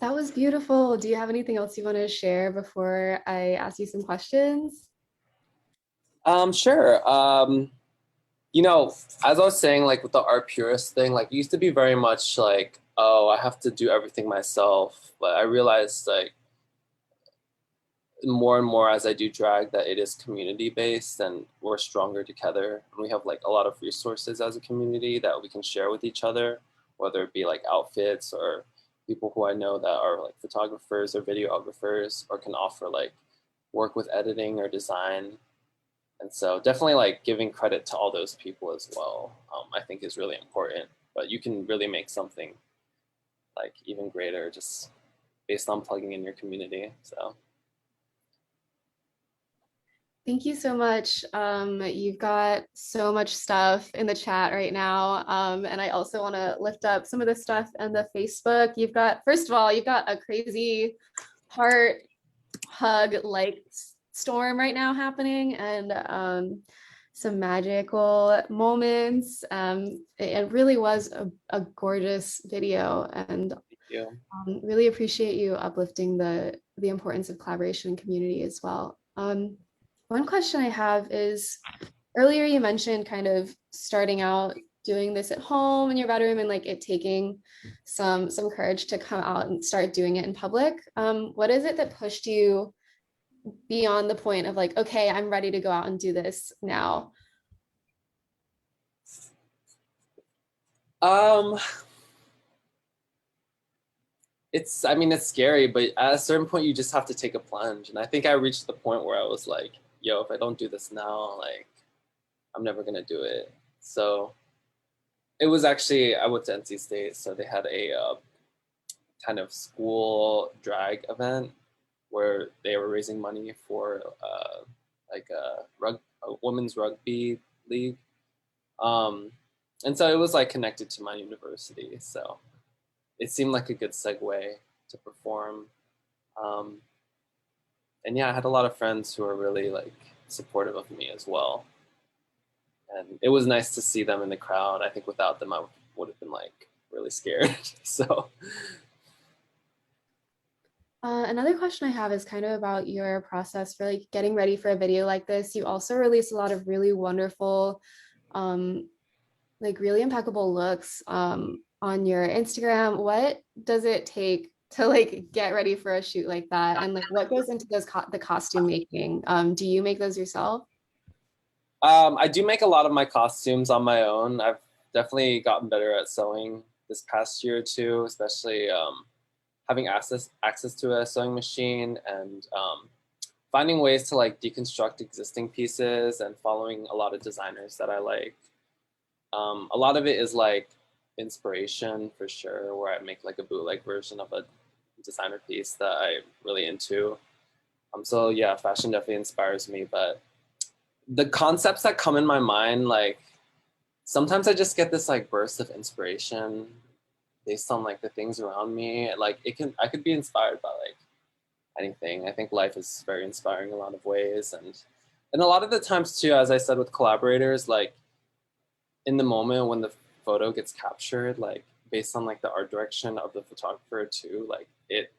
That was beautiful. Do you have anything else you want to share before I ask you some questions? Sure. You know, as I was saying, like with the art purist thing, like it used to be very much like, oh, I have to do everything myself. But I realized like more and more as I do drag that it is community based and we're stronger together. And we have like a lot of resources as a community that we can share with each other, whether it be like outfits or people who I know that are like photographers or videographers or can offer like work with editing or design. And so definitely like giving credit to all those people as well, I think is really important. But you can really make something like even greater just based on plugging in your community. So Thank you so much. You've got so much stuff in the chat right now. And I also want to lift up some of the stuff on the Facebook. You've got, first of all, you've got a crazy heart hug like storm right now happening, and some magical moments. It really was a gorgeous video, and thank you. really appreciate you uplifting the importance of collaboration and community as well. One question I have is, earlier you mentioned kind of starting out doing this at home in your bedroom and like it taking some courage to come out and start doing it in public. What is it that pushed you beyond the point of like, okay, I'm ready to go out and do this now? Um, I mean, it's scary, but at a certain point, you just have to take a plunge. And I think I reached the point where I was like, yo, if I don't do this now, like, I'm never gonna do it. So it was actually, I went to NC State, so they had a kind of school drag event where they were raising money for like a women's rugby league. And so it was like connected to my university. So it seemed like a good segue to perform. And yeah, I had a lot of friends who were really like supportive of me as well. And it was nice to see them in the crowd. I think without them, I would have been like really scared. So Another question I have is kind of about your process for like getting ready for a video like this. You also released a lot of really wonderful, like really impeccable looks on your Instagram. What does it take to like get ready for a shoot like that? And like what goes into the costume making? Do you make those yourself? I do make a lot of my costumes on my own. I've definitely gotten better at sewing this past year or two, especially having access to a sewing machine and finding ways to like deconstruct existing pieces and following a lot of designers that I like. A lot of it is like inspiration for sure, where I make like a bootleg version of a designer piece that I'm really into. So yeah, fashion definitely inspires me, but the concepts that come in my mind, like sometimes I just get this like burst of inspiration based on like the things around me. Like I could be inspired by like anything. I think life is very inspiring in a lot of ways, and a lot of the times too, as I said with collaborators, like in the moment when the photo gets captured, like based on like the art direction of the photographer too, like it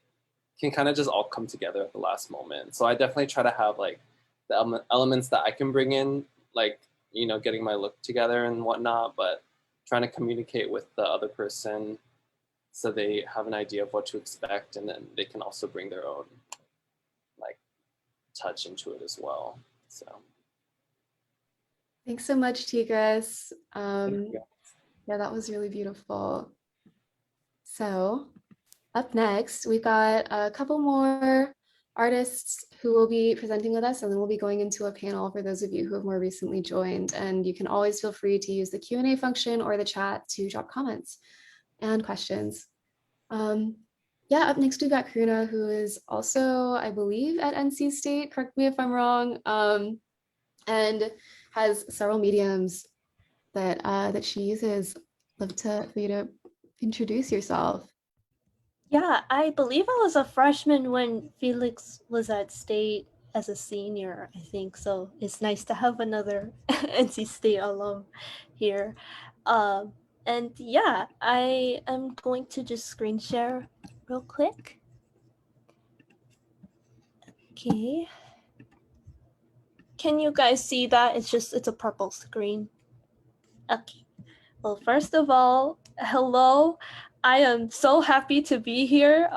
can kind of just all come together at the last moment. So I definitely try to have like the elements that I can bring in, like, you know, getting my look together and whatnot, but trying to communicate with the other person so they have an idea of what to expect, and then they can also bring their own like touch into it as well. So Thanks so much, Tigris. thank you. Yeah, that was really beautiful. So up next, we've got a couple more artists who will be presenting with us, and then we'll be going into a panel for those of you who have more recently joined. And you can always feel free to use the Q&A function or the chat to drop comments and questions. Yeah, up next we've got Karuna, who is also, I believe, at NC State, correct me if I'm wrong, and has several mediums that she uses. Love for you to introduce yourself. Yeah, I believe I was a freshman when Felix was at State as a senior, I think. So it's nice to have another NC State alum here. And yeah, I am going to just screen share real quick. Okay. Can you guys see that? It's a purple screen. Okay. Well, first of all, hello. I am so happy to be here.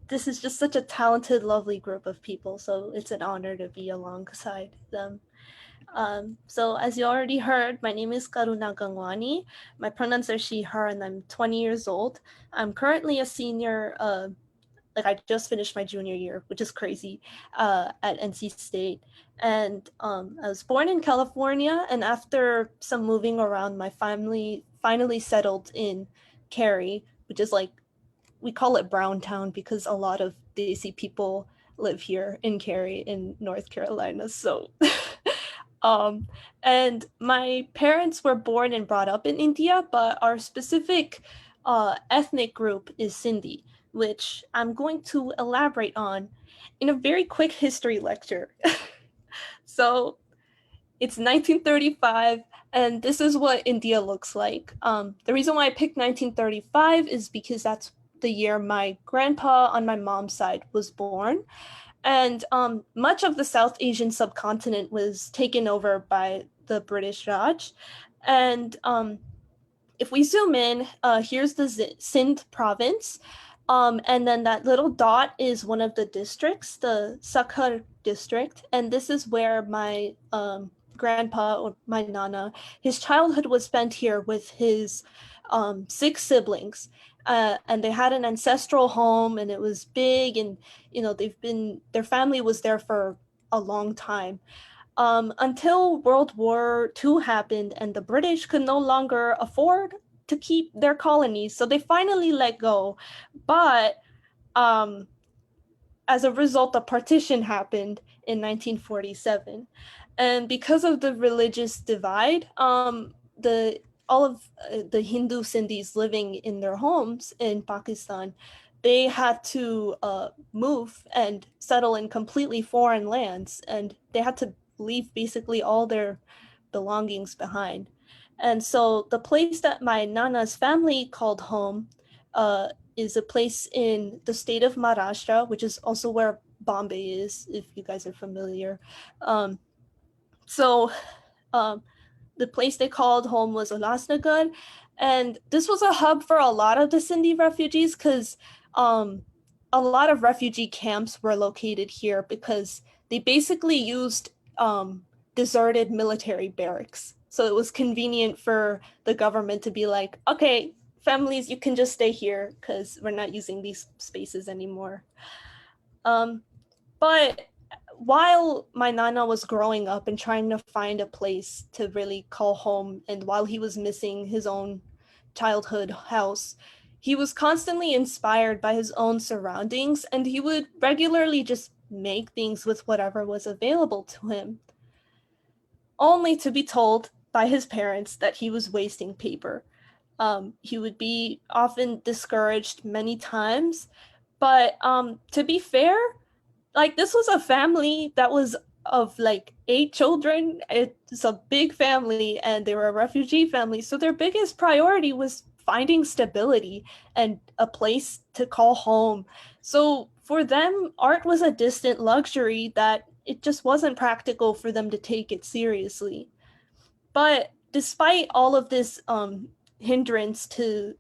This is just such a talented, lovely group of people, so it's an honor to be alongside them. So as you already heard, my name is Karuna Gangwani. My pronouns are she, her, and I'm 20 years old. I'm currently a senior, like I just finished my junior year, which is crazy, at NC State. And I was born in California, and after some moving around, my family finally settled in Cary, which is like, we call it Brown Town because a lot of Desi people live here in Cary in North Carolina. So, and my parents were born and brought up in India, but our specific ethnic group is Sindhi, which I'm going to elaborate on in a very quick history lecture. So it's 1935, and this is what India looks like. The reason why I picked 1935 is because that's the year my grandpa on my mom's side was born. And much of the South Asian subcontinent was taken over by the British Raj. And if we zoom in, here's the Sindh province. And then that little dot is one of the districts, the Sakhar district. And this is where my grandpa, or my nana, his childhood was spent here with his 6 siblings. And they had an ancestral home, and it was big, and their family was there for a long time. Until World War II happened and the British could no longer afford to keep their colonies, so they finally let go. But as a result, a partition happened in 1947. And because of the religious divide, all of the Hindu Sindhis living in their homes in Pakistan, they had to move and settle in completely foreign lands, and they had to leave basically all their belongings behind. And so the place that my Nana's family called home is a place in the state of Maharashtra, which is also where Bombay is, if you guys are familiar. So the place they called home was Ulasnagar, and this was a hub for a lot of the Sindhi refugees because a lot of refugee camps were located here because they basically used deserted military barracks. So it was convenient for the government to be like, okay, families, you can just stay here because we're not using these spaces anymore. But while my Nana was growing up and trying to find a place to really call home, and while he was missing his own childhood house, he was constantly inspired by his own surroundings, and he would regularly just make things with whatever was available to him, only to be told by his parents that he was wasting paper. He would be often discouraged many times, but to be fair, like, this was a family that was of like 8 children. It's a big family, and they were a refugee family. So their biggest priority was finding stability and a place to call home. So for them, art was a distant luxury that it just wasn't practical for them to take it seriously. But despite all of this hindrance to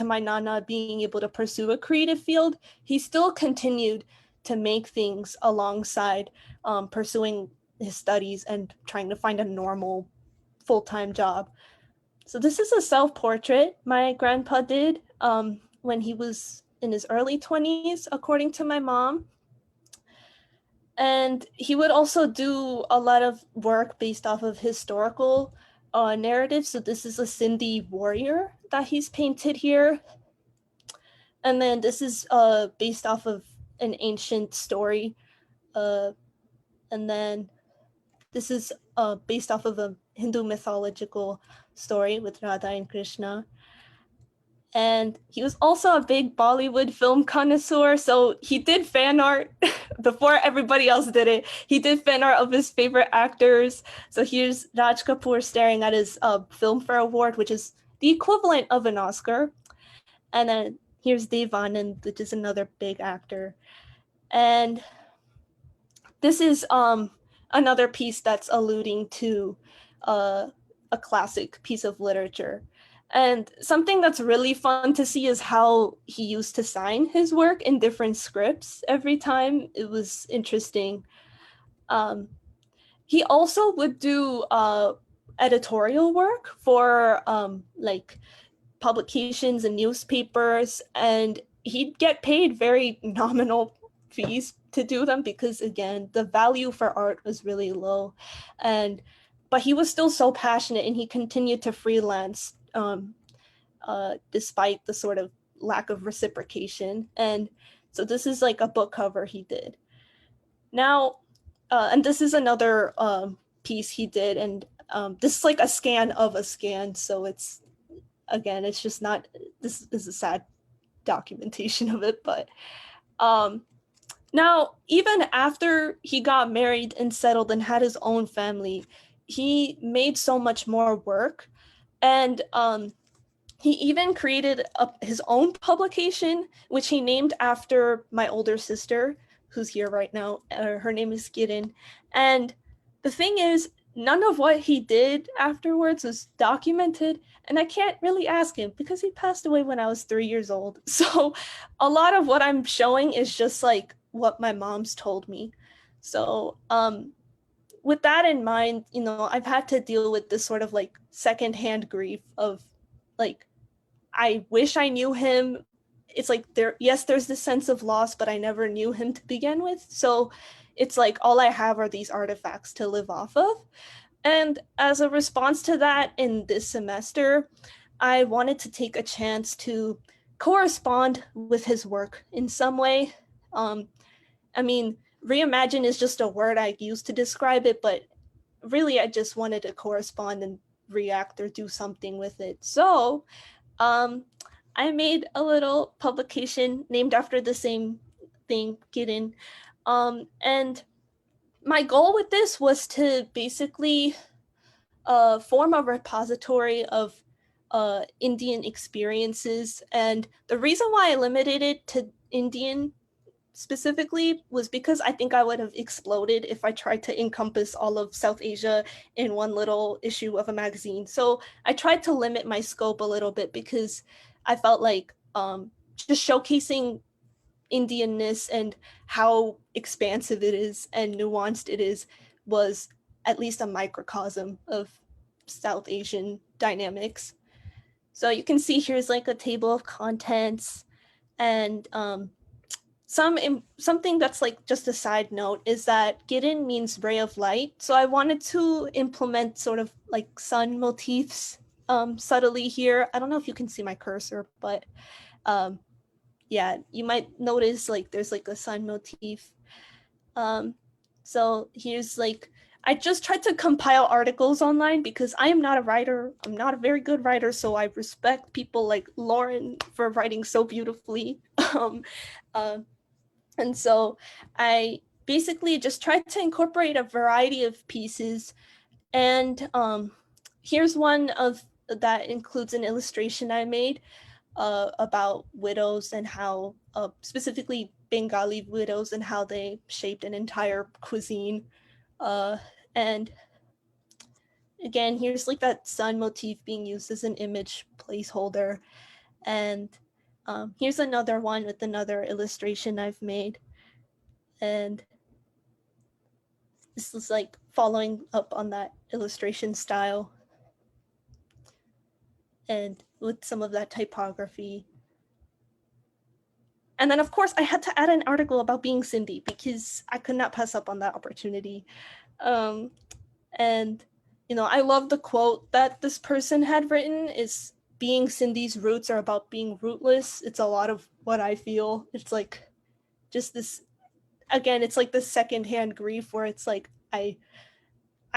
my Nana being able to pursue a creative field, he still continued to make things alongside pursuing his studies and trying to find a normal full-time job. So this is a self-portrait my grandpa did when he was in his early 20s, according to my mom. And he would also do a lot of work based off of historical narratives. So this is a Sindhi warrior that he's painted here. And then this is based off of an ancient story. And then this is based off of a Hindu mythological story with Radha and Krishna. And he was also a big Bollywood film connoisseur, so he did fan art before everybody else did it. He did fan art of his favorite actors. So here's Raj Kapoor staring at his Filmfare Award, which is the equivalent of an Oscar. And then here's Dave Anand, which is another big actor. And this is another piece that's alluding to a classic piece of literature. And something that's really fun to see is how he used to sign his work in different scripts every time. It was interesting. He also would do editorial work for like publications and newspapers, and he'd get paid very nominal fees to do them because, again, the value for art was really low. But he was still so passionate, and he continued to freelance despite the sort of lack of reciprocation. And so this is like a book cover he did. Now, and this is another piece he did, and this is like a scan of a scan. So it's, again, it's just not, this is a sad documentation of it. But now, even after he got married and settled and had his own family, he made so much more work. And he even created his own publication, which he named after my older sister, who's here right now. Her name is Girin. And the thing is, none of what he did afterwards was documented. And I can't really ask him because he passed away when I was 3 years old. So a lot of what I'm showing is just like what my mom's told me. So with that in mind, you know, I've had to deal with this sort of like secondhand grief of like, I wish I knew him. It's like there's this sense of loss, but I never knew him to begin with. So it's like all I have are these artifacts to live off of. And as a response to that, in this semester, I wanted to take a chance to correspond with his work in some way. I mean, reimagine is just a word I use to describe it, but really I just wanted to correspond and react or do something with it. So I made a little publication named after the same thing, Girin. And my goal with this was to basically form a repository of Indian experiences. And the reason why I limited it to Indian specifically was because I think I would have exploded if I tried to encompass all of South Asia in one little issue of a magazine. So I tried to limit my scope a little bit because I felt like just showcasing Indianness and how expansive it is and nuanced it is was at least a microcosm of South Asian dynamics. So you can see here's like a table of contents, and something that's like just a side note is that Girin means ray of light. So I wanted to implement sort of like sun motifs subtly here. I don't know if you can see my cursor, but yeah, you might notice like there's like a sun motif. So here's like, I just tried to compile articles online because I am not a writer. I'm not a very good writer, so I respect people like Lauren for writing so beautifully. And so I basically just tried to incorporate a variety of pieces. And here's one of that includes an illustration I made about widows and how, specifically Bengali widows, and how they shaped an entire cuisine. And again, here's like that sun motif being used as an image placeholder. And here's another one with another illustration I've made. And this is like following up on that illustration style and with some of that typography. And then of course I had to add an article about being Sindhi because I could not pass up on that opportunity. And, you know, I love the quote that this person had written is, being Sindhi's roots are about being rootless. It's a lot of what I feel. It's like just this, again, it's like the secondhand grief where it's like, I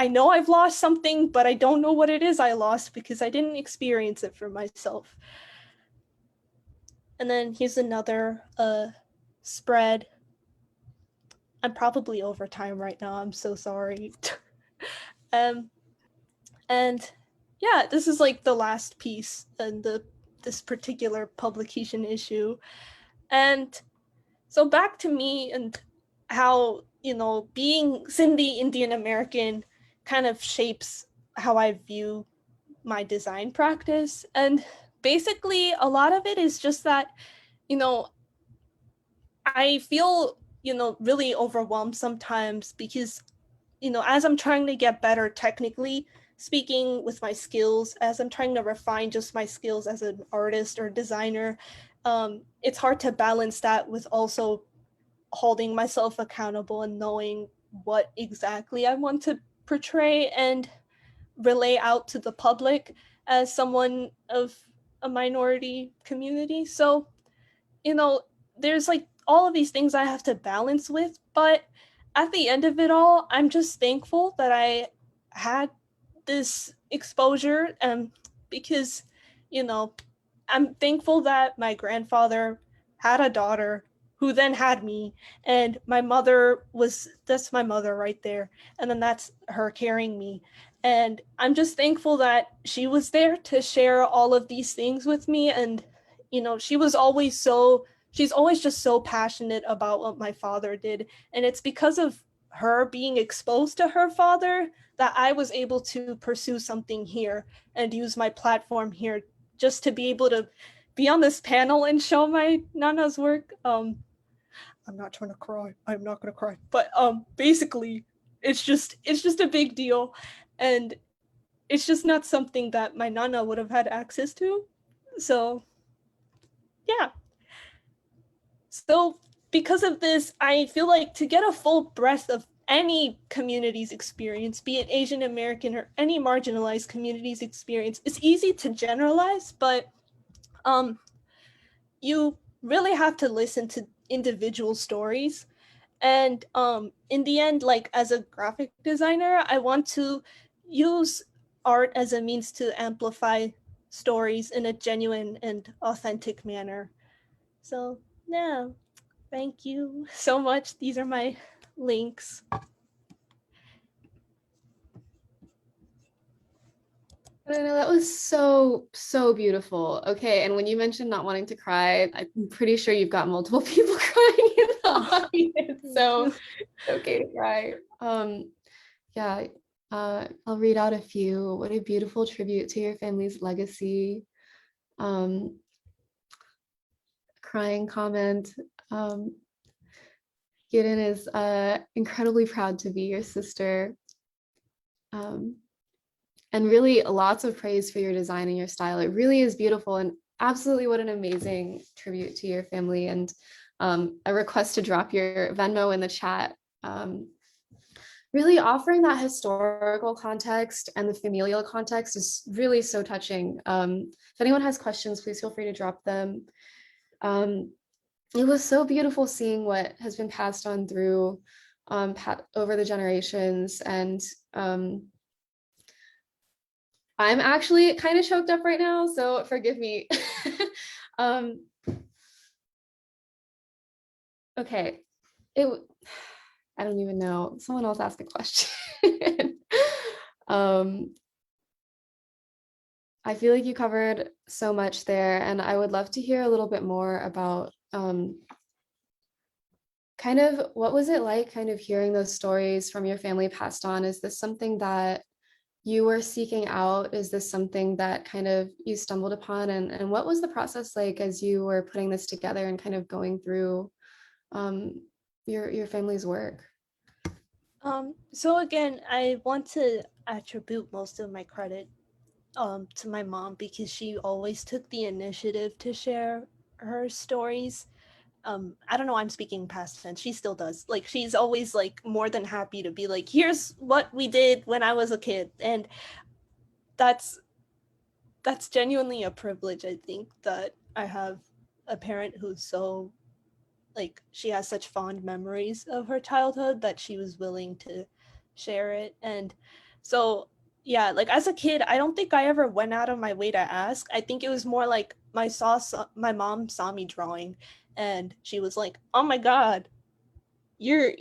know I've lost something, but I don't know what it is I lost because I didn't experience it for myself. And then here's another spread. I'm probably over time right now. I'm so sorry. And yeah, this is like the last piece, and this particular publication issue. And so back to me and how, you know, being Sindhi Indian American kind of shapes how I view my design practice. And basically, a lot of it is just that, you know, I feel, you know, really overwhelmed sometimes because, you know, as I'm trying to get better technically speaking with my skills, as I'm trying to refine just my skills as an artist or designer, it's hard to balance that with also holding myself accountable and knowing what exactly I want to portray and relay out to the public as someone of a minority community. So, you know, there's like all of these things I have to balance with, but at the end of it all, I'm just thankful that I had this exposure because, you know, I'm thankful that my grandfather had a daughter who then had me, and my mother was, that's my mother right there, and then that's her carrying me. And I'm just thankful that she was there to share all of these things with me. And, you know, she's always just so passionate about what my father did. And it's because of her being exposed to her father that I was able to pursue something here and use my platform here just to be able to be on this panel and show my Nana's work. I'm not trying to cry. I'm not gonna cry. But basically it's just a big deal. And it's just not something that my Nana would have had access to. So yeah. So because of this, I feel like to get a full breadth of any community's experience, be it Asian American or any marginalized community's experience, it's easy to generalize, but you really have to listen to individual stories. And in the end, like as a graphic designer, I want to use art as a means to amplify stories in a genuine and authentic manner. So yeah, thank you so much. These are my links. No, no, that was so, so beautiful. Okay, and when you mentioned not wanting to cry, I'm pretty sure you've got multiple people crying in the audience, so it's okay to cry. Yeah, I'll read out a few. What a beautiful tribute to your family's legacy. Crying comment. Gideon is incredibly proud to be your sister. And really lots of praise for your design and your style. It really is beautiful, and absolutely what an amazing tribute to your family. And a request to drop your Venmo in the chat. Really offering that historical context and the familial context is really so touching. If anyone has questions, please feel free to drop them. It was so beautiful seeing what has been passed on through over the generations. And I'm actually kind of choked up right now, so forgive me. Okay, I don't even know. Someone else ask a question. I feel like you covered so much there, and I would love to hear a little bit more about kind of what was it like kind of hearing those stories from your family passed on? Is this something that you were seeking out? Is this something that kind of you stumbled upon? And what was the process like as you were putting this together and kind of going through your family's work? So again, I want to attribute most of my credit to my mom because she always took the initiative to share her stories. I don't know, I'm speaking past tense. She still does. Like, she's always like more than happy to be like, here's what we did when I was a kid. And that's genuinely a privilege. I think that I have a parent who's so, like, she has such fond memories of her childhood that she was willing to share it. And so yeah, like as a kid, I don't think I ever went out of my way to ask. I think it was more like my mom saw me drawing and she was like, oh my god, you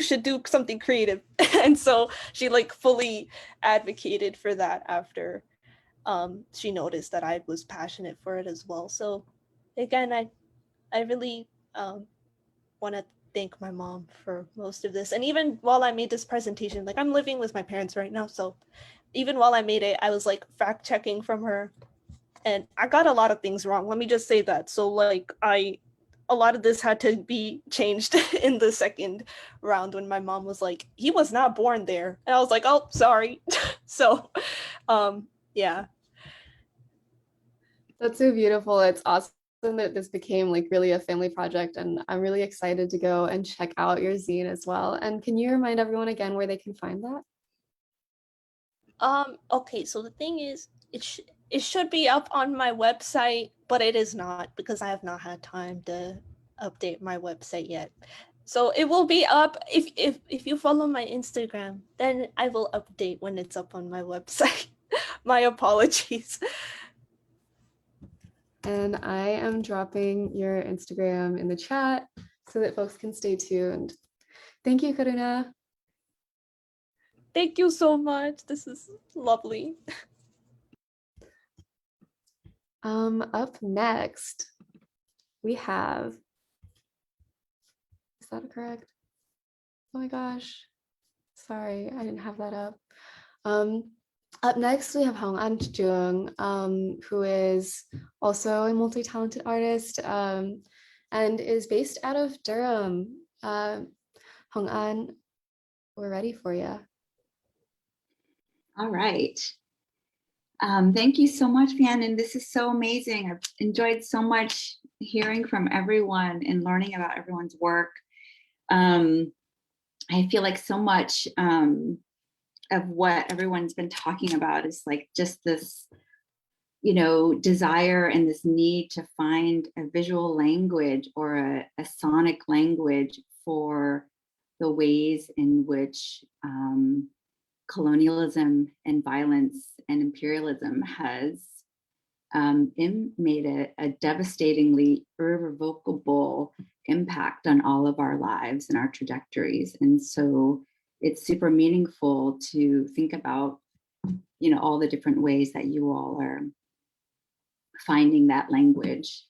should do something creative. And so she like fully advocated for that after she noticed that I was passionate for it as well. So again, I really want to thank my mom for most of this. And even while I made this presentation, like I'm living with my parents right now, so even while I made it, I was like fact checking from her, and I got a lot of things wrong. Let me just say that. So like a lot of this had to be changed in the second round when my mom was like, he was not born there. And I was like, oh, sorry. So yeah. That's so beautiful. It's awesome that this became like really a family project, and I'm really excited to go and check out your zine as well. And can you remind everyone again where they can find that? Okay, so the thing is, it should be up on my website, but it is not because I have not had time to update my website yet. So it will be up if you follow my Instagram, then I will update when it's up on my website. My apologies. And I am dropping your Instagram in the chat so that folks can stay tuned. Thank you, Karuna. Thank you so much. This is lovely. Up next, we have, is that correct? Oh my gosh. Sorry, I didn't have that up. Up next, we have Hong An Jung, who is also a multi-talented artist and is based out of Durham. Hong An, we're ready for you. All right. Thank you so much, Fian, and this is so amazing. I've enjoyed so much hearing from everyone and learning about everyone's work. I feel like so much of what everyone's been talking about is like just this, you know, desire and this need to find a visual language or a sonic language for the ways in which colonialism and violence and imperialism has made a devastatingly irrevocable impact on all of our lives and our trajectories. And so it's super meaningful to think about, you know, all the different ways that you all are finding that language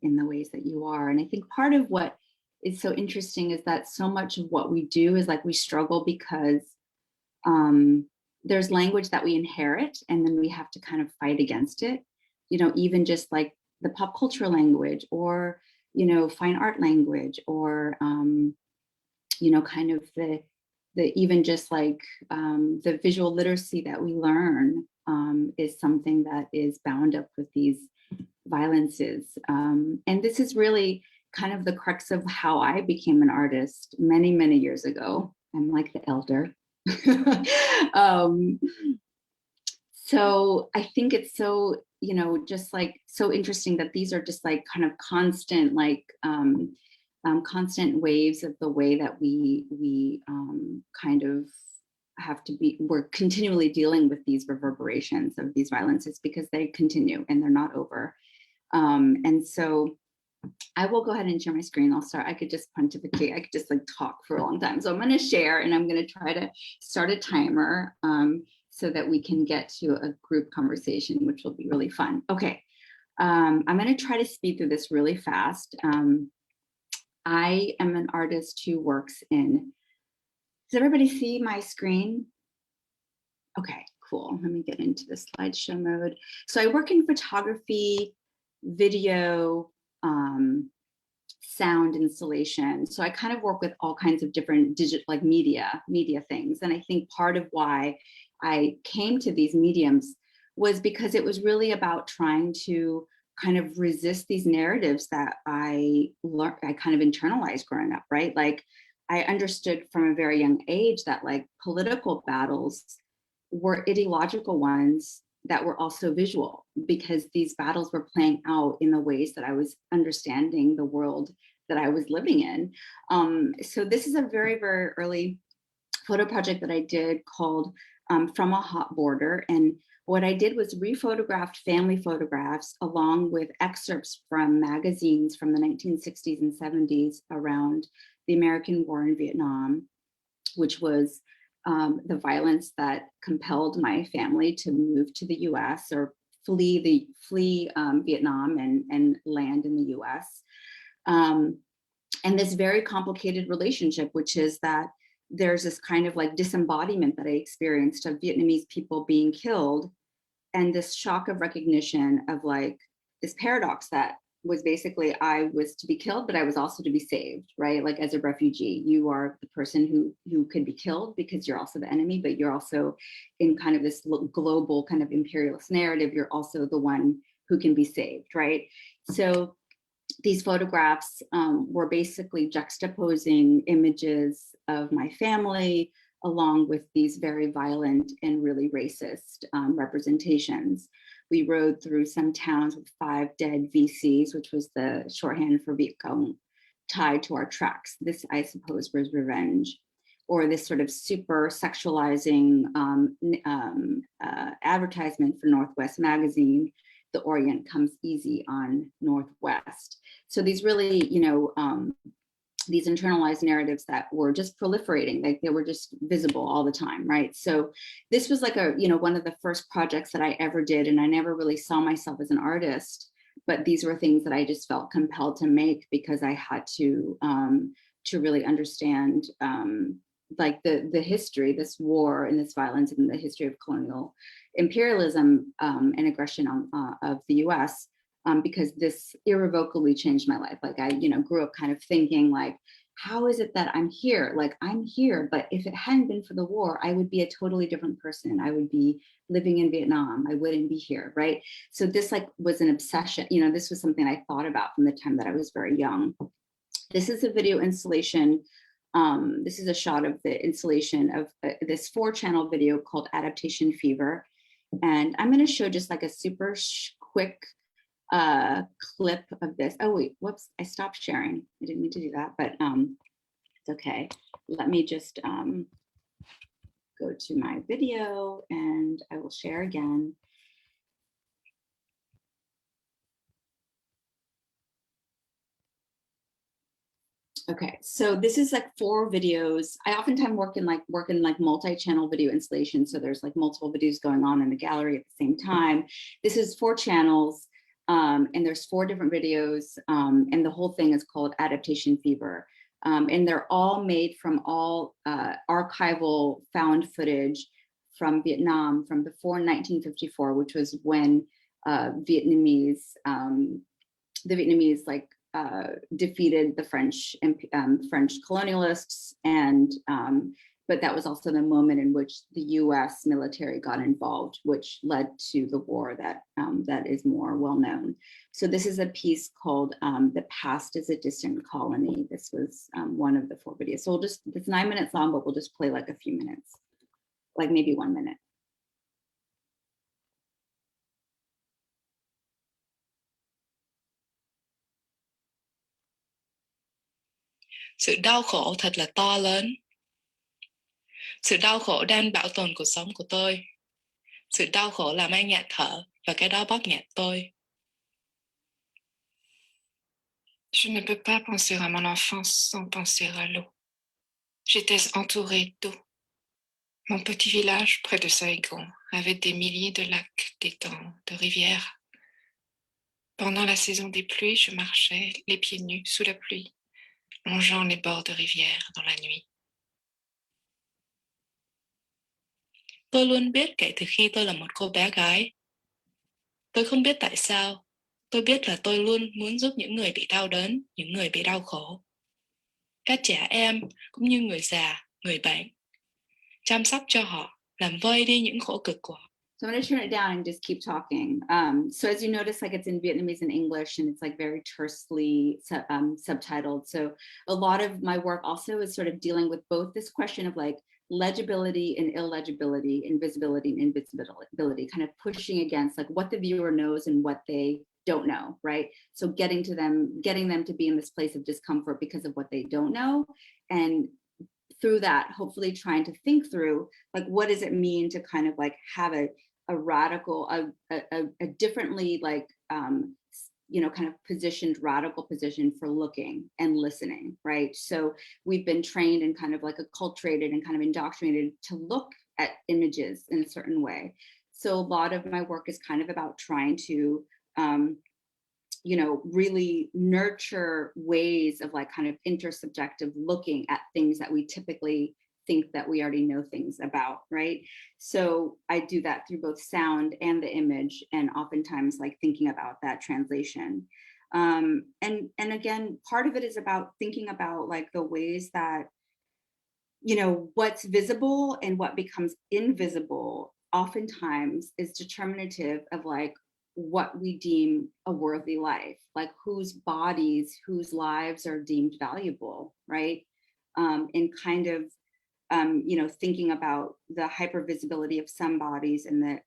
in the ways that you are. And I think part of what is so interesting is that so much of what we do is like we struggle because there's language that we inherit and then we have to kind of fight against it, you know, even just like the pop culture language or, you know, fine art language or, you know, kind of the even just like the visual literacy that we learn is something that is bound up with these violences. And this is really kind of the crux of how I became an artist many, many years ago. I'm like the elder. So I think it's so, you know, just like so interesting that these are just like kind of constant, like constant waves of the way that we kind of have to be, we're continually dealing with these reverberations of these violences because they continue and they're not over. And so I will go ahead and share my screen. I'll start. I could just pontificate. I could just like talk for a long time. So I'm going to share and I'm going to try to start a timer so that we can get to a group conversation, which will be really fun. Okay. I'm going to try to speed through this really fast. I am an artist who works in, does everybody see my screen? Okay, cool. Let me get into the slideshow mode. So I work in photography, video, sound installation. So I kind of work with all kinds of different digital, like media things. And I think part of why I came to these mediums was because it was really about trying to kind of resist these narratives that I kind of internalized growing up, right? Like I understood from a very young age that like political battles were ideological ones that were also visual, because these battles were playing out in the ways that I was understanding the world that I was living in. So this is a very, very early photo project that I did called From a Hot Border. And what I did was rephotographed family photographs along with excerpts from magazines from the 1960s and 70s around the American war in Vietnam, which was the violence that compelled my family to move to the US or flee Vietnam and land in the US. And this very complicated relationship, which is that there's this kind of like disembodiment that I experienced of Vietnamese people being killed, and this shock of recognition of like this paradox that was basically I was to be killed, but I was also to be saved, right? Like as a refugee, you are the person who could be killed because you're also the enemy, but you're also in kind of this global kind of imperialist narrative. You're also the one who can be saved, right? So these photographs were basically juxtaposing images of my family along with these very violent and really racist representations. We rode through some towns with 5 dead VCs, which was the shorthand for Viet Cong, tied to our tracks. This, I suppose, was revenge, or this sort of super sexualizing advertisement for Northwest Magazine. The Orient comes easy on Northwest. So these really, these internalized narratives that were just proliferating, like they were just visible all the time, right? So this was like one of the first projects that I ever did, and I never really saw myself as an artist, but these were things that I just felt compelled to make because I had to really understand like the history, this war and this violence and the history of colonial imperialism and aggression of the US. Because this irrevocably changed my life. Like I, grew up kind of thinking like, how is it that I'm here? Like I'm here, but if it hadn't been for the war, I would be a totally different person. I would be living in Vietnam. I wouldn't be here, right? So this like was an obsession. This was something I thought about from the time that I was very young. This is a video installation. This is a shot of the installation of this 4-channel video called Adaptation Fever. And I'm gonna show just like a super quick clip of this. Oh wait, whoops, I stopped sharing. I didn't mean to do that, but it's okay. Let me just go to my video and I will share again. Okay, so this is like 4 videos. I oftentimes work in like multi-channel video installation. So there's like multiple videos going on in the gallery at the same time. This is 4 channels. And there's 4 different videos, and the whole thing is called Adaptation Fever. And they're all made from all archival found footage from Vietnam from before 1954, which was when the Vietnamese like defeated the French colonialists, and but that was also the moment in which the U.S. military got involved, which led to the war that that is more well known. So this is a piece called "The Past is a Distant Colony." This was one of the 4 videos. So it's 9 minutes long, but we'll just play like a few minutes, like maybe 1 minute. Sự đau khổ thật là to lớn. Sự đau khổ đang bảo tồn cuộc sống của tôi. Sự đau khổ làm anh nhạt thở và cái đó bóp nghẹt tôi. Je ne peux pas penser à mon enfance sans penser à l'eau. J'étais entourée d'eau. Mon petit village près de Saigon avait des milliers de lacs, d'étangs, de rivières. Pendant la saison des pluies, je marchais les pieds nus sous la pluie, longeant les bords de rivières dans la nuit. Tôi luôn biết kể từ khi tôi là một cô bé gái. Tôi không biết tại sao. Tôi biết là tôi luôn muốn giúp những người bị đau đớn, những người bị đau khổ. Các trẻ em cũng như người già, người bệnh. Chăm sóc cho họ, làm vơi đi những khổ cực của họ. So I'm going to turn it down and just keep talking. So as you notice, like it's in Vietnamese and English, and it's like very tersely subtitled. So a lot of my work also is sort of dealing with both this question of like legibility and illegibility, invisibility and invisibility, kind of pushing against like what the viewer knows and what they don't know, right? So getting them to be in this place of discomfort because of what they don't know, and through that, hopefully trying to think through like what does it mean to kind of like have a radical, a differently like kind of positioned, radical position for looking and listening, right? So we've been trained and kind of like acculturated and kind of indoctrinated to look at images in a certain way. So a lot of my work is kind of about trying to, really nurture ways of like kind of intersubjective looking at things that we typically think that we already know things about, right? So I do that through both sound and the image, and oftentimes like thinking about that translation. And again, part of it is about thinking about like the ways that, what's visible and what becomes invisible oftentimes is determinative of like what we deem a worthy life, like whose bodies, whose lives are deemed valuable, right? And kind of, thinking about the hypervisibility of some bodies and the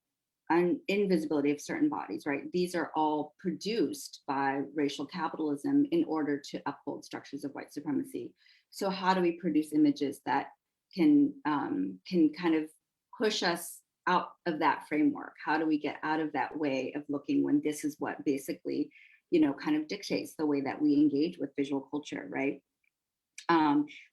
invisibility of certain bodies, right? These are all produced by racial capitalism in order to uphold structures of white supremacy. So how do we produce images that can kind of push us out of that framework? How do we get out of that way of looking when this is what basically, kind of dictates the way that we engage with visual culture, right?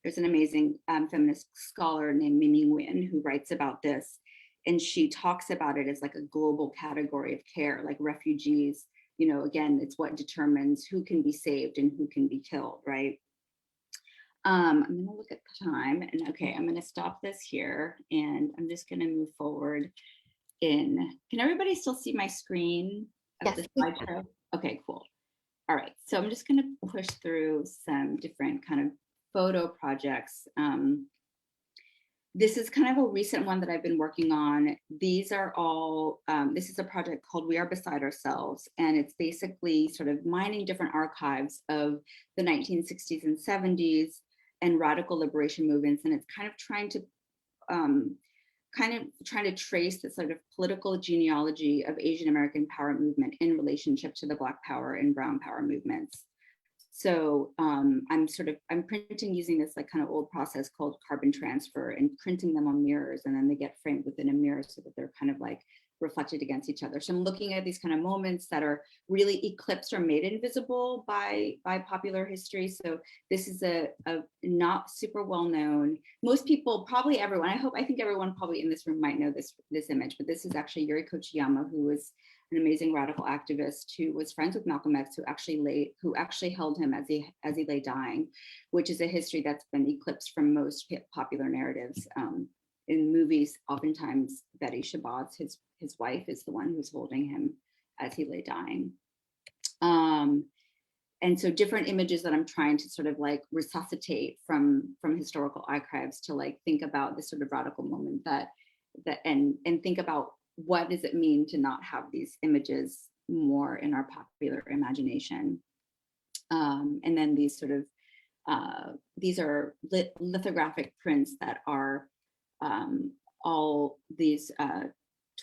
There's an amazing feminist scholar named Mimi Nguyen who writes about this, and she talks about it as like a global category of care, like refugees. Again, it's what determines who can be saved and who can be killed, right? I'm going to look at the time, and okay, I'm going to stop this here, and I'm just going to move forward. Can everybody still see my screen of the slideshow? Okay, cool. All right, so I'm just going to push through some different kind of photo projects. This is kind of a recent one that I've been working on. These are all, this is a project called We Are Beside Ourselves, and it's basically sort of mining different archives of the 1960s and 70s and radical liberation movements, and it's kind of trying to trace the sort of political genealogy of Asian American power movement in relationship to the Black Power and Brown Power movements. So I'm printing using this like kind of old process called carbon transfer and printing them on mirrors, and then they get framed within a mirror so that they're kind of like reflected against each other. So I'm looking at these kind of moments that are really eclipsed or made invisible by popular history. So this is a not super well known, most people, probably everyone, I think everyone probably in this room might know this image, but this is actually Yuri Kochiyama, who was an amazing radical activist who was friends with Malcolm X, who actually held him as he lay dying, which is a history that's been eclipsed from most popular narratives. In movies, oftentimes Betty Shabazz, his wife, is the one who's holding him as he lay dying. And so different images that I'm trying to sort of like resuscitate from historical archives to like think about this sort of radical moment and think about what does it mean to not have these images more in our popular imagination. And then these sort of, these are lithographic prints that are all these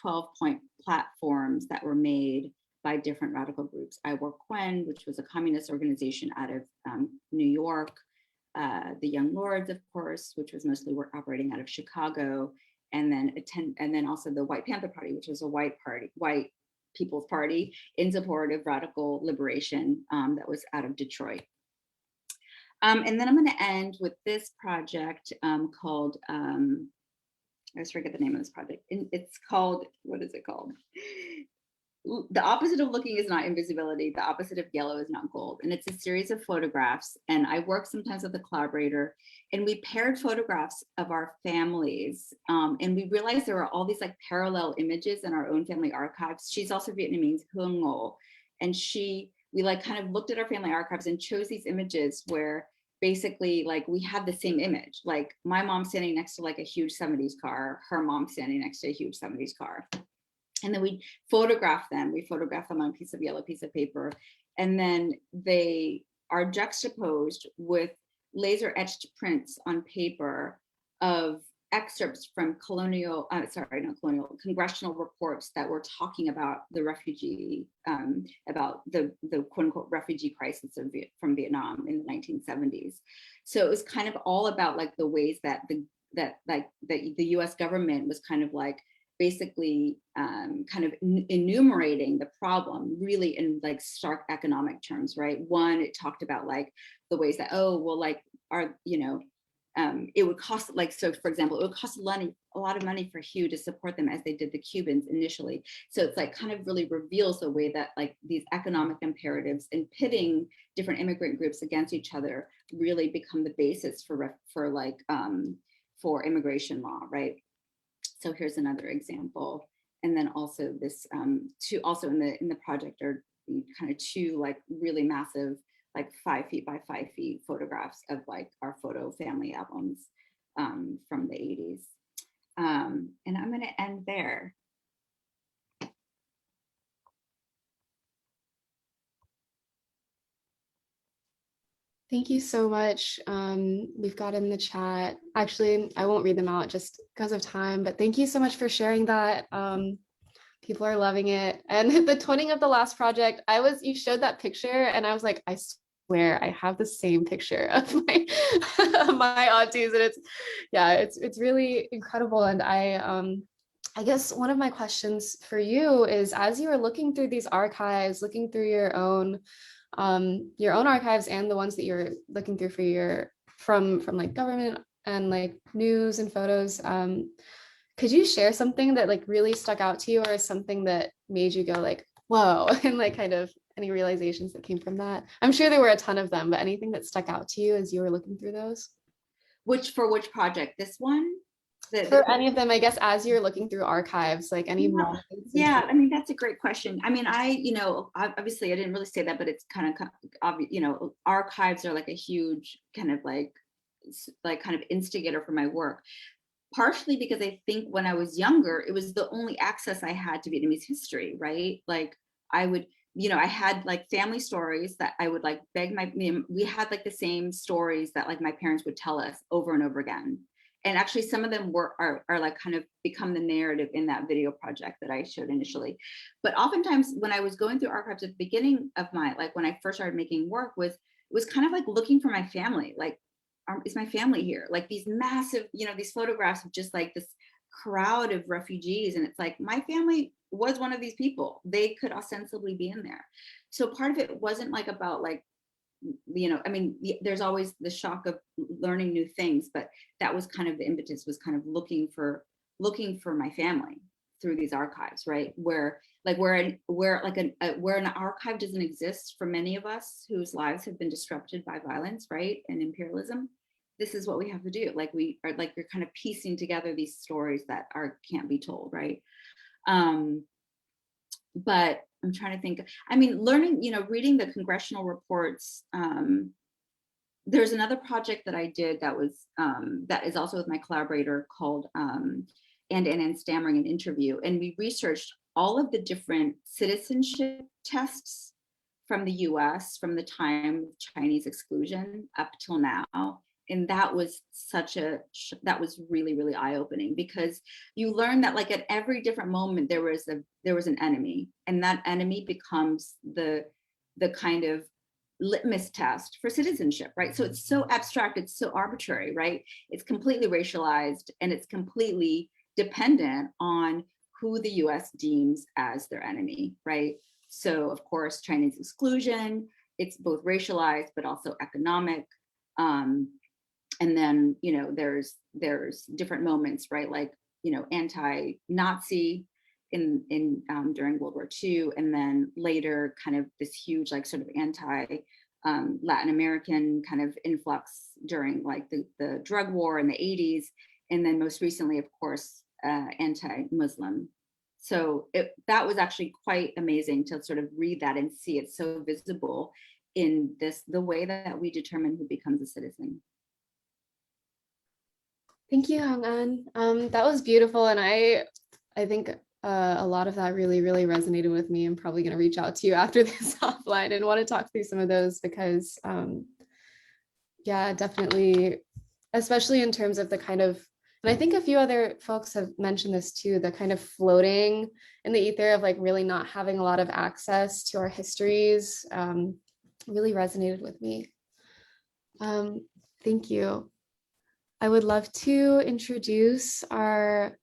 12-point platforms that were made by different radical groups. Iwar Kuen, which was a communist organization out of New York, the Young Lords, of course, which was mostly operating out of Chicago, and then also the White Panther Party, which was a white people's party in support of radical liberation that was out of Detroit. And then I'm going to end with this project called, I just forget the name of this project. It's called, what is it called? The opposite of looking is not invisibility. The opposite of yellow is not gold. And it's a series of photographs. And I work sometimes with a collaborator, and we paired photographs of our families. And we realized there were all these like parallel images in our own family archives. She's also Vietnamese, Hương Ngo. And we like kind of looked at our family archives and chose these images where basically like we had the same image, like my mom standing next to like a huge 70s car, her mom standing next to a huge 70s car. And then we photograph them. We photograph them on a piece of paper. And then they are juxtaposed with laser etched prints on paper of excerpts from congressional reports that were talking about the refugee, about the quote unquote refugee crisis from Vietnam in the 1970s. So it was kind of all about like the ways that the US government was kind of like basically kind of enumerating the problem really in like stark economic terms, right? One, it talked about like the ways that, oh, well, like are, you know, it would cost, like, so for example, it would cost a lot of money for Hugh to support them as they did the Cubans initially. So it's like kind of really reveals the way that like these economic imperatives and pitting different immigrant groups against each other really become the basis for immigration law, right? So here's another example. And then also this also in the project are kind of two like really massive, like 5 feet by 5 feet photographs of like our photo family albums from the 80s. And I'm gonna end there. Thank you so much. We've got in the chat. Actually, I won't read them out just because of time, but thank you so much for sharing that. People are loving it. And the twinning of the last project, you showed that picture and I was like, I swear I have the same picture of my my aunties. And it's really incredible. And I guess one of my questions for you is, as you were looking through these archives, looking through your own archives and the ones that you're looking through from like government and like news and photos, could you share something that like really stuck out to you, or something that made you go like, whoa, and like kind of any realizations that came from that? I'm sure there were a ton of them, but anything that stuck out to you as you were looking through those? For which project? This one? For any of them, I guess, as you're looking through archives, like any moments. Yeah, I mean, that's a great question. I mean, obviously I didn't really say that, but it's kind of obvious, you know, archives are like a huge kind of like kind of instigator for my work. Partially because I think when I was younger, it was the only access I had to Vietnamese history, right? Like I would, you know, I had like family stories that I would like we had like the same stories that like my parents would tell us over and over again. And actually some of them are like kind of become the narrative in that video project that I showed initially. But oftentimes when I was going through archives at the beginning of like when I first started making work, it was kind of like looking for my family, like, is my family here? Like these massive, you know, these photographs of just like this crowd of refugees. And it's like, my family was one of these people. They could ostensibly be in there. So part of it wasn't like about like, you know, I mean, there's always the shock of learning new things, but that was kind of the impetus, was kind of looking for my family through these archives, right? Where an archive doesn't exist for many of us whose lives have been disrupted by violence, right, and imperialism. This is what we have to do. Like we're kind of piecing together these stories that can't be told, right? But I'm trying to think. I mean, learning, you know, reading the congressional reports. There's another project that I did that is also with my collaborator called and Stammering an Interview. And we researched all of the different citizenship tests from the US from the time of Chinese exclusion up till now. And that was really, really eye-opening, because you learn that like at every different moment there was an enemy, and that enemy becomes the kind of litmus test for citizenship, right? So it's so abstract, it's so arbitrary, right? It's completely racialized, and it's completely dependent on who the US deems as their enemy, right? So of course, Chinese exclusion, it's both racialized, but also economic. And then, you know, there's different moments, right? Like, you know, anti-Nazi during World War II, and then later kind of this huge, like sort of Latin American kind of influx during like the drug war in the 80s. And then most recently, of course, anti-Muslim. So that was actually quite amazing to sort of read that and see it so visible in the way that we determine who becomes a citizen. Thank you, Hong An. That was beautiful. And I think a lot of that really, really resonated with me. I'm probably going to reach out to you after this offline and want to talk through some of those, because yeah, definitely, especially in terms of the kind of, and I think a few other folks have mentioned this too, the kind of floating in the ether of like really not having a lot of access to our histories, really resonated with me. Thank you. I would love to introduce our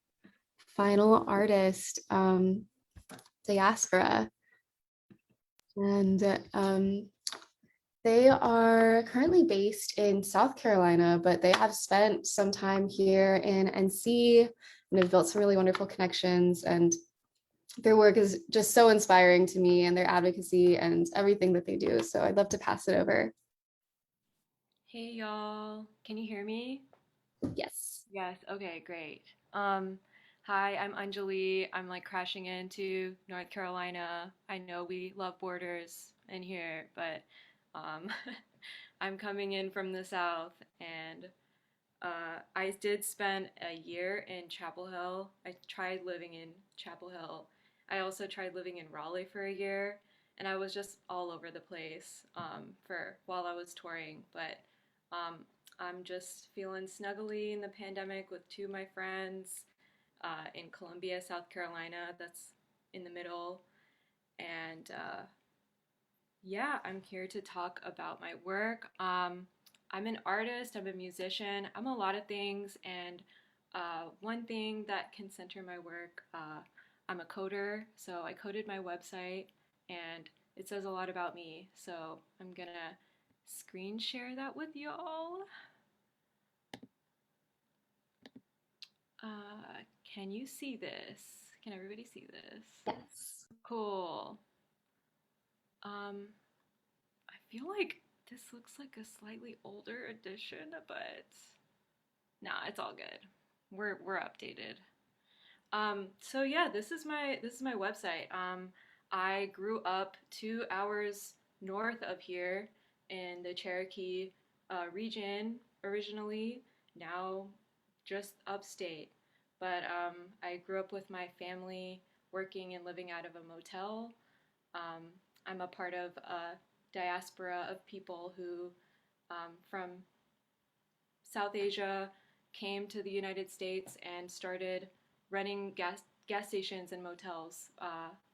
final artist, Diaspora. And they are currently based in South Carolina, but they have spent some time here in NC and have built some really wonderful connections. And their work is just so inspiring to me, and their advocacy and everything that they do. So I'd love to pass it over. Hey y'all, can you hear me? Yes. Yes, okay, great. Hi, I'm Anjali. I'm like crashing into North Carolina. I know we love borders in here, but um, I'm coming in from the south, and I did spend a year in Chapel Hill. I tried living in Chapel Hill. I also tried living in Raleigh for a year, and I was just all over the place for while I was touring. But I'm just feeling snuggly in the pandemic with two of my friends in Columbia, South Carolina. That's in the middle, and yeah, I'm here to talk about my work. I'm an artist, I'm a musician, I'm a lot of things, and one thing that can center my work, I'm a coder, so I coded my website, and it says a lot about me, so I'm gonna screen share that with y'all. Can you see this? Can everybody see this? Yes. Cool. I feel like this looks like a slightly older edition, but nah, it's all good. We're updated. So yeah, this is my website. I grew up 2 hours north of here in the Cherokee region originally, now just upstate. But I grew up with my family working and living out of a motel. Um, I'm a part of a diaspora of people who from South Asia came to the United States and started running gas stations and motels.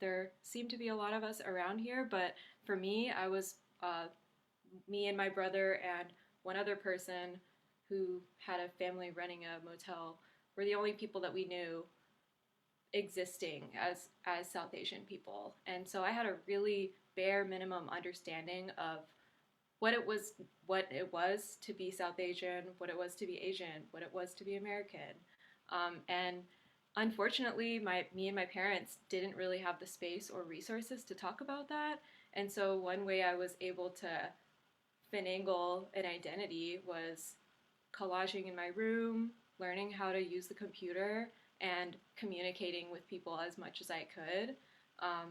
There seem to be a lot of us around here, but for me, I was me and my brother and one other person who had a family running a motel were the only people that we knew existing as South Asian people. And so I had a really bare minimum understanding of what it was to be South Asian, what it was to be Asian, what it was to be American. And unfortunately, me and my parents didn't really have the space or resources to talk about that. And so one way I was able to finagle an identity was collaging in my room, learning how to use the computer, and communicating with people as much as I could.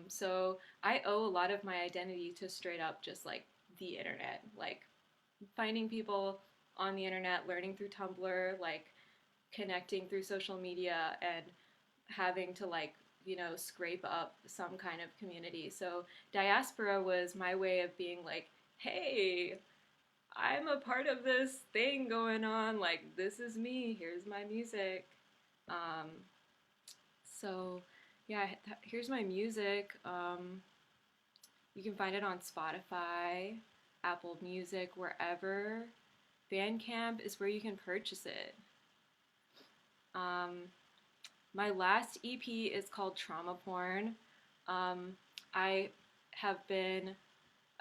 So I owe a lot of my identity to straight up just like the internet, like finding people on the internet, learning through Tumblr, like connecting through social media, and having to like scrape up some kind of community. So diaspora was my way of being like, hey, I'm a part of this thing going on. Like, this is me. Here's my music. Um, so, yeah, here's my music. You can find it on Spotify, Apple Music, wherever. Bandcamp is where you can purchase it. My last EP is called Trauma Porn. I have been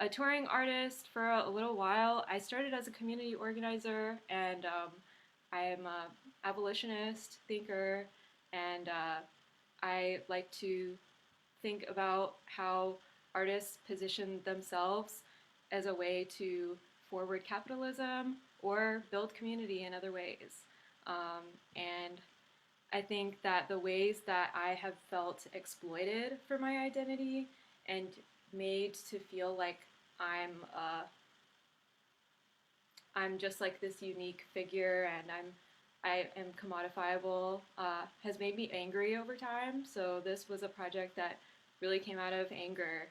a touring artist for a little while. I started as a community organizer, and I am a abolitionist thinker, and I like to think about how artists position themselves as a way to forward capitalism or build community in other ways. And I think that the ways that I have felt exploited for my identity and made to feel like I'm just like this unique figure, and I am commodifiable, has made me angry over time. So this was a project that really came out of anger,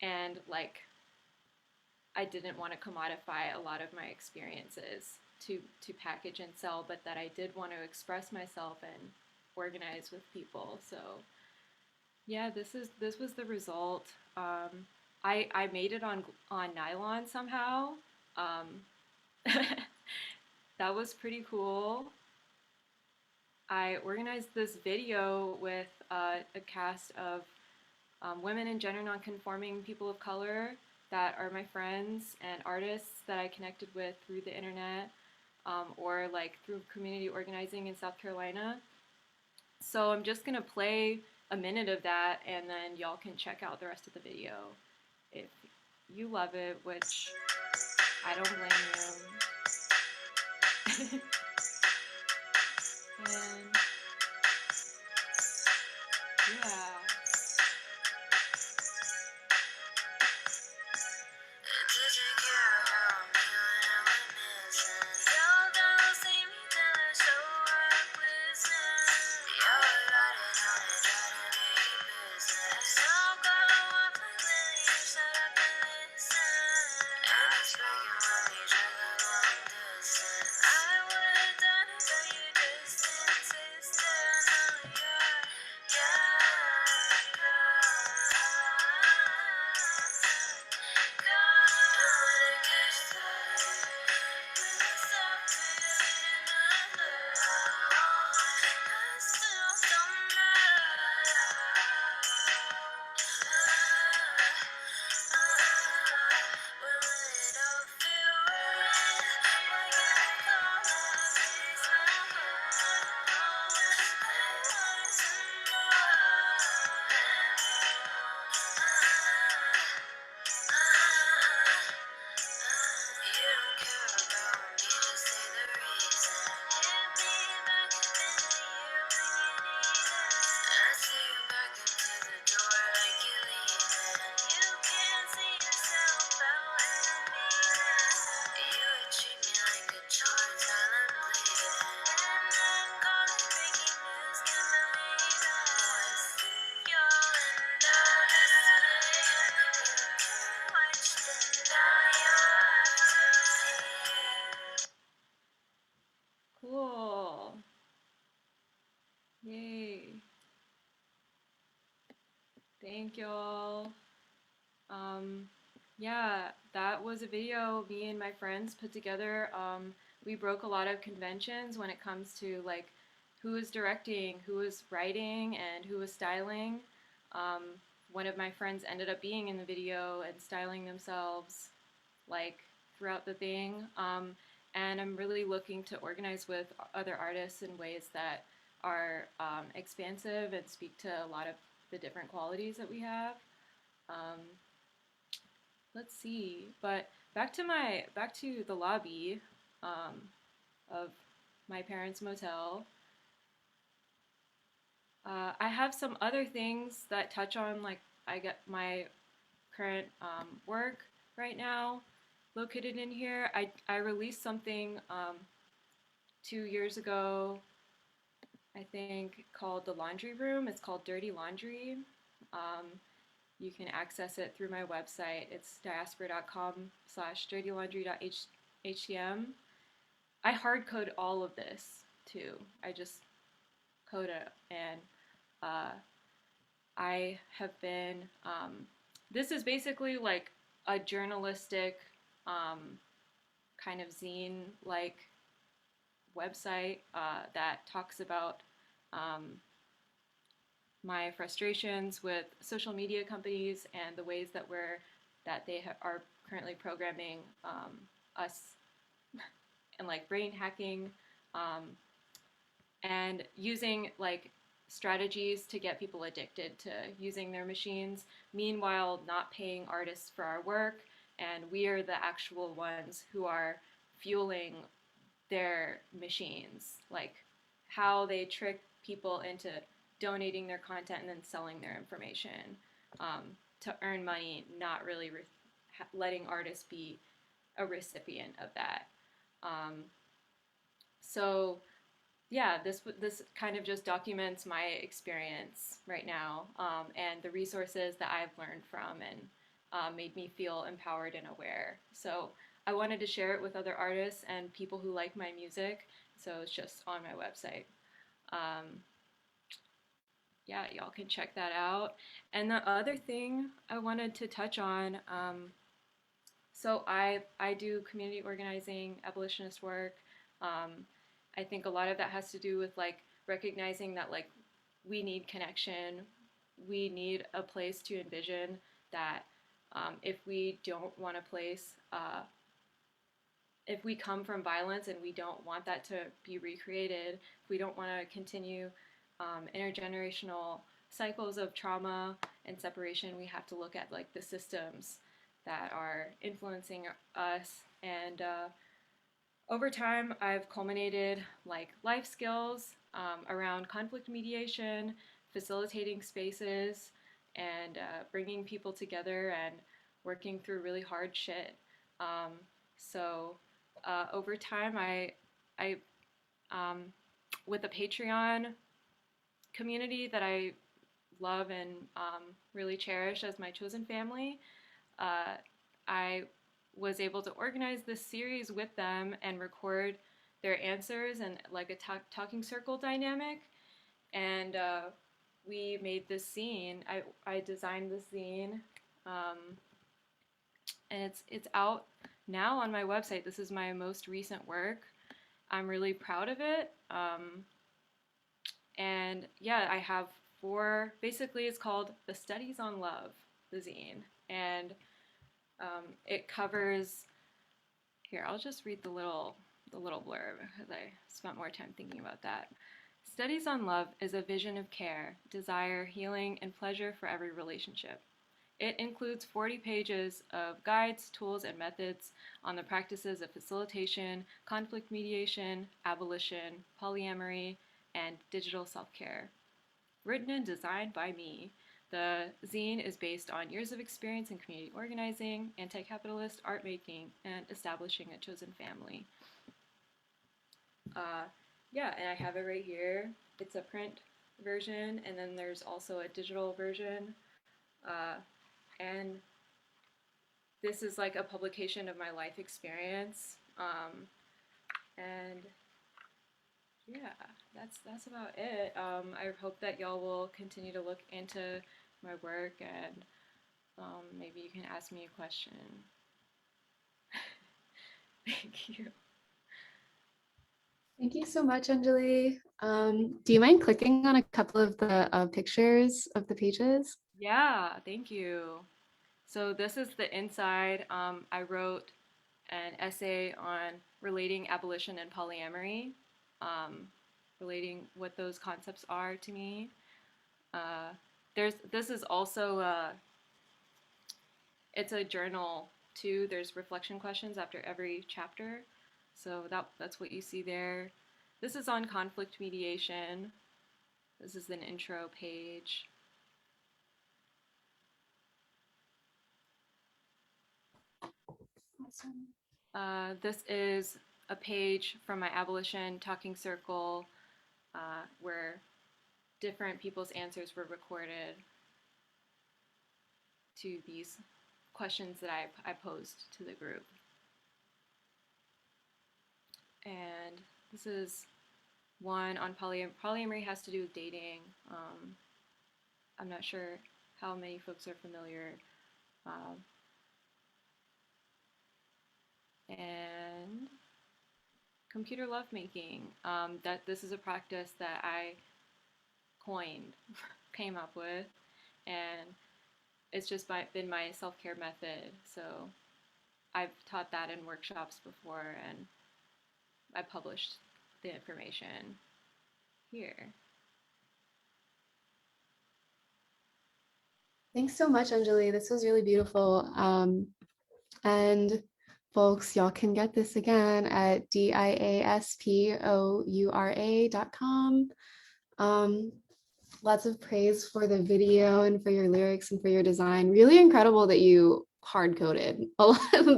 and like I didn't want to commodify a lot of my experiences to package and sell, but that I did want to express myself and organize with people. So yeah, this was the result. I made it on nylon somehow. Um, that was pretty cool. I organized this video with a cast of women and gender nonconforming people of color that are my friends and artists that I connected with through the internet or like through community organizing in South Carolina. So I'm just gonna play a minute of that and then y'all can check out the rest of the video if you love it, which I don't blame you. And yeah. Cool. Yay. Thank y'all. Yeah, that was a video me and my friends put together. We broke a lot of conventions when it comes to like who was directing, who was writing, and who was styling. One of my friends ended up being in the video and styling themselves like throughout the thing. And I'm really looking to organize with other artists in ways that are expansive and speak to a lot of the different qualities that we have. Let's see, but back to the lobby of my parents' motel. I have some other things that touch on like I get my current work right now located in here. I released something 2 years ago, I think, called The Laundry Room. It's called Dirty Laundry. You can access it through my website. It's diaspora.com/dirtylaundry.htm. I hard code all of this too. I just code it, and I have been. This is basically like a journalistic kind of zine-like website that talks about my frustrations with social media companies and the ways that they are currently programming us and like brain hacking and using like strategies to get people addicted to using their machines, meanwhile not paying artists for our work, and we are the actual ones who are fueling their machines, like how they trick people into donating their content and then selling their information to earn money, not really letting artists be a recipient of that. So yeah, this kind of just documents my experience right now and the resources that I've learned from and made me feel empowered and aware. So I wanted to share it with other artists and people who like my music, so it's just on my website. Yeah, y'all can check that out. And the other thing I wanted to touch on, so I do community organizing, abolitionist work. I think a lot of that has to do with like recognizing that like we need connection, we need a place to envision that if we don't want a place, if we come from violence and we don't want that to be recreated, if we don't want to continue intergenerational cycles of trauma and separation, we have to look at like the systems that are influencing us. And over time, I've culminated like life skills around conflict mediation, facilitating spaces, and bringing people together and working through really hard shit. So over time, I with the Patreon community that I love and really cherish as my chosen family, I was able to organize this series with them and record their answers and like a talking circle dynamic. And we made this zine. I designed this zine, and it's out now on my website. This is my most recent work. I'm really proud of it. And yeah, I have 4, basically it's called The Studies on Love, the zine. And it covers, here, I'll just read the little blurb because I spent more time thinking about that. Studies on Love is a vision of care, desire, healing, and pleasure for every relationship. It includes 40 pages of guides, tools, and methods on the practices of facilitation, conflict mediation, abolition, polyamory, and digital self-care. Written and designed by me, the zine is based on years of experience in community organizing, anti-capitalist art making, and establishing a chosen family. Yeah, and I have it right here. It's a print version, and then there's also a digital version. And this is like a publication of my life experience. And yeah, that's about it. I hope that y'all will continue to look into my work, and maybe you can ask me a question. Thank you. Thank you so much, Anjali. Do you mind clicking on a couple of the pictures of the pages? Yeah, thank you. So this is the inside. I wrote an essay on relating abolition and polyamory, relating what those concepts are to me. This is also it's a journal too. There's reflection questions after every chapter. So that's what you see there. This is on conflict mediation. This is an intro page. Awesome. This is a page from my abolition talking circle where different people's answers were recorded to these questions that I posed to the group. And this is one on polyamory. Polyamory has to do with dating. I'm not sure how many folks are familiar. And computer lovemaking. That this is a practice that I coined, came up with, and it's just been my self-care method. So I've taught that in workshops before, and I published the information here. Thanks so much, Anjali. This was really beautiful. And folks, y'all can get this again at diaspoura.com. Lots of praise for the video and for your lyrics and for your design. Really incredible that you hard-coded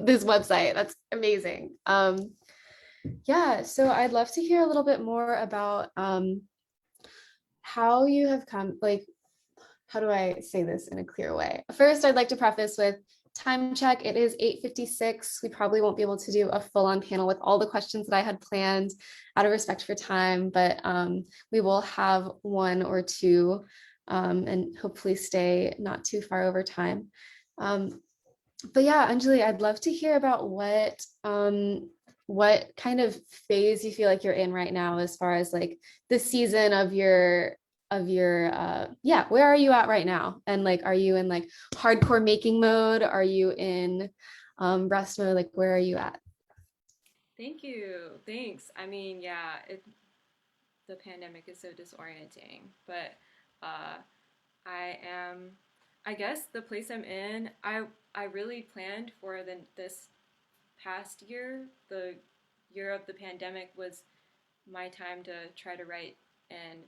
this website. That's amazing. Yeah, so I'd love to hear a little bit more about how you have come, like, how do I say this in a clear way? First, I'd like to preface with time check. It is 8:56. We probably won't be able to do a full-on panel with all the questions that I had planned out of respect for time, but we will have one or two and hopefully stay not too far over time. But yeah, Anjali, I'd love to hear about what what kind of phase you feel like you're in right now as far as like the season of your yeah, where are you at right now? And like, are you in like hardcore making mode? Are you in rest mode? Like, where are you at? Thank you. Thanks. I mean, yeah, the pandemic is so disorienting, but uh, I am, I guess the place I'm in, I really planned for this past year. The year of the pandemic was my time to try to write and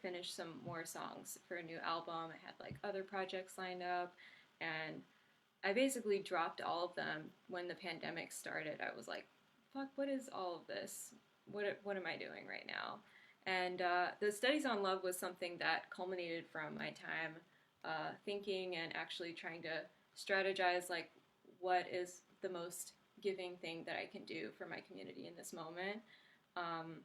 finish some more songs for a new album. I had like other projects lined up, and I basically dropped all of them when the pandemic started. I was like, fuck, what is all of this? What am I doing right now? And the Studies on Love was something that culminated from my time thinking and actually trying to strategize like what is the most giving thing that I can do for my community in this moment. Um,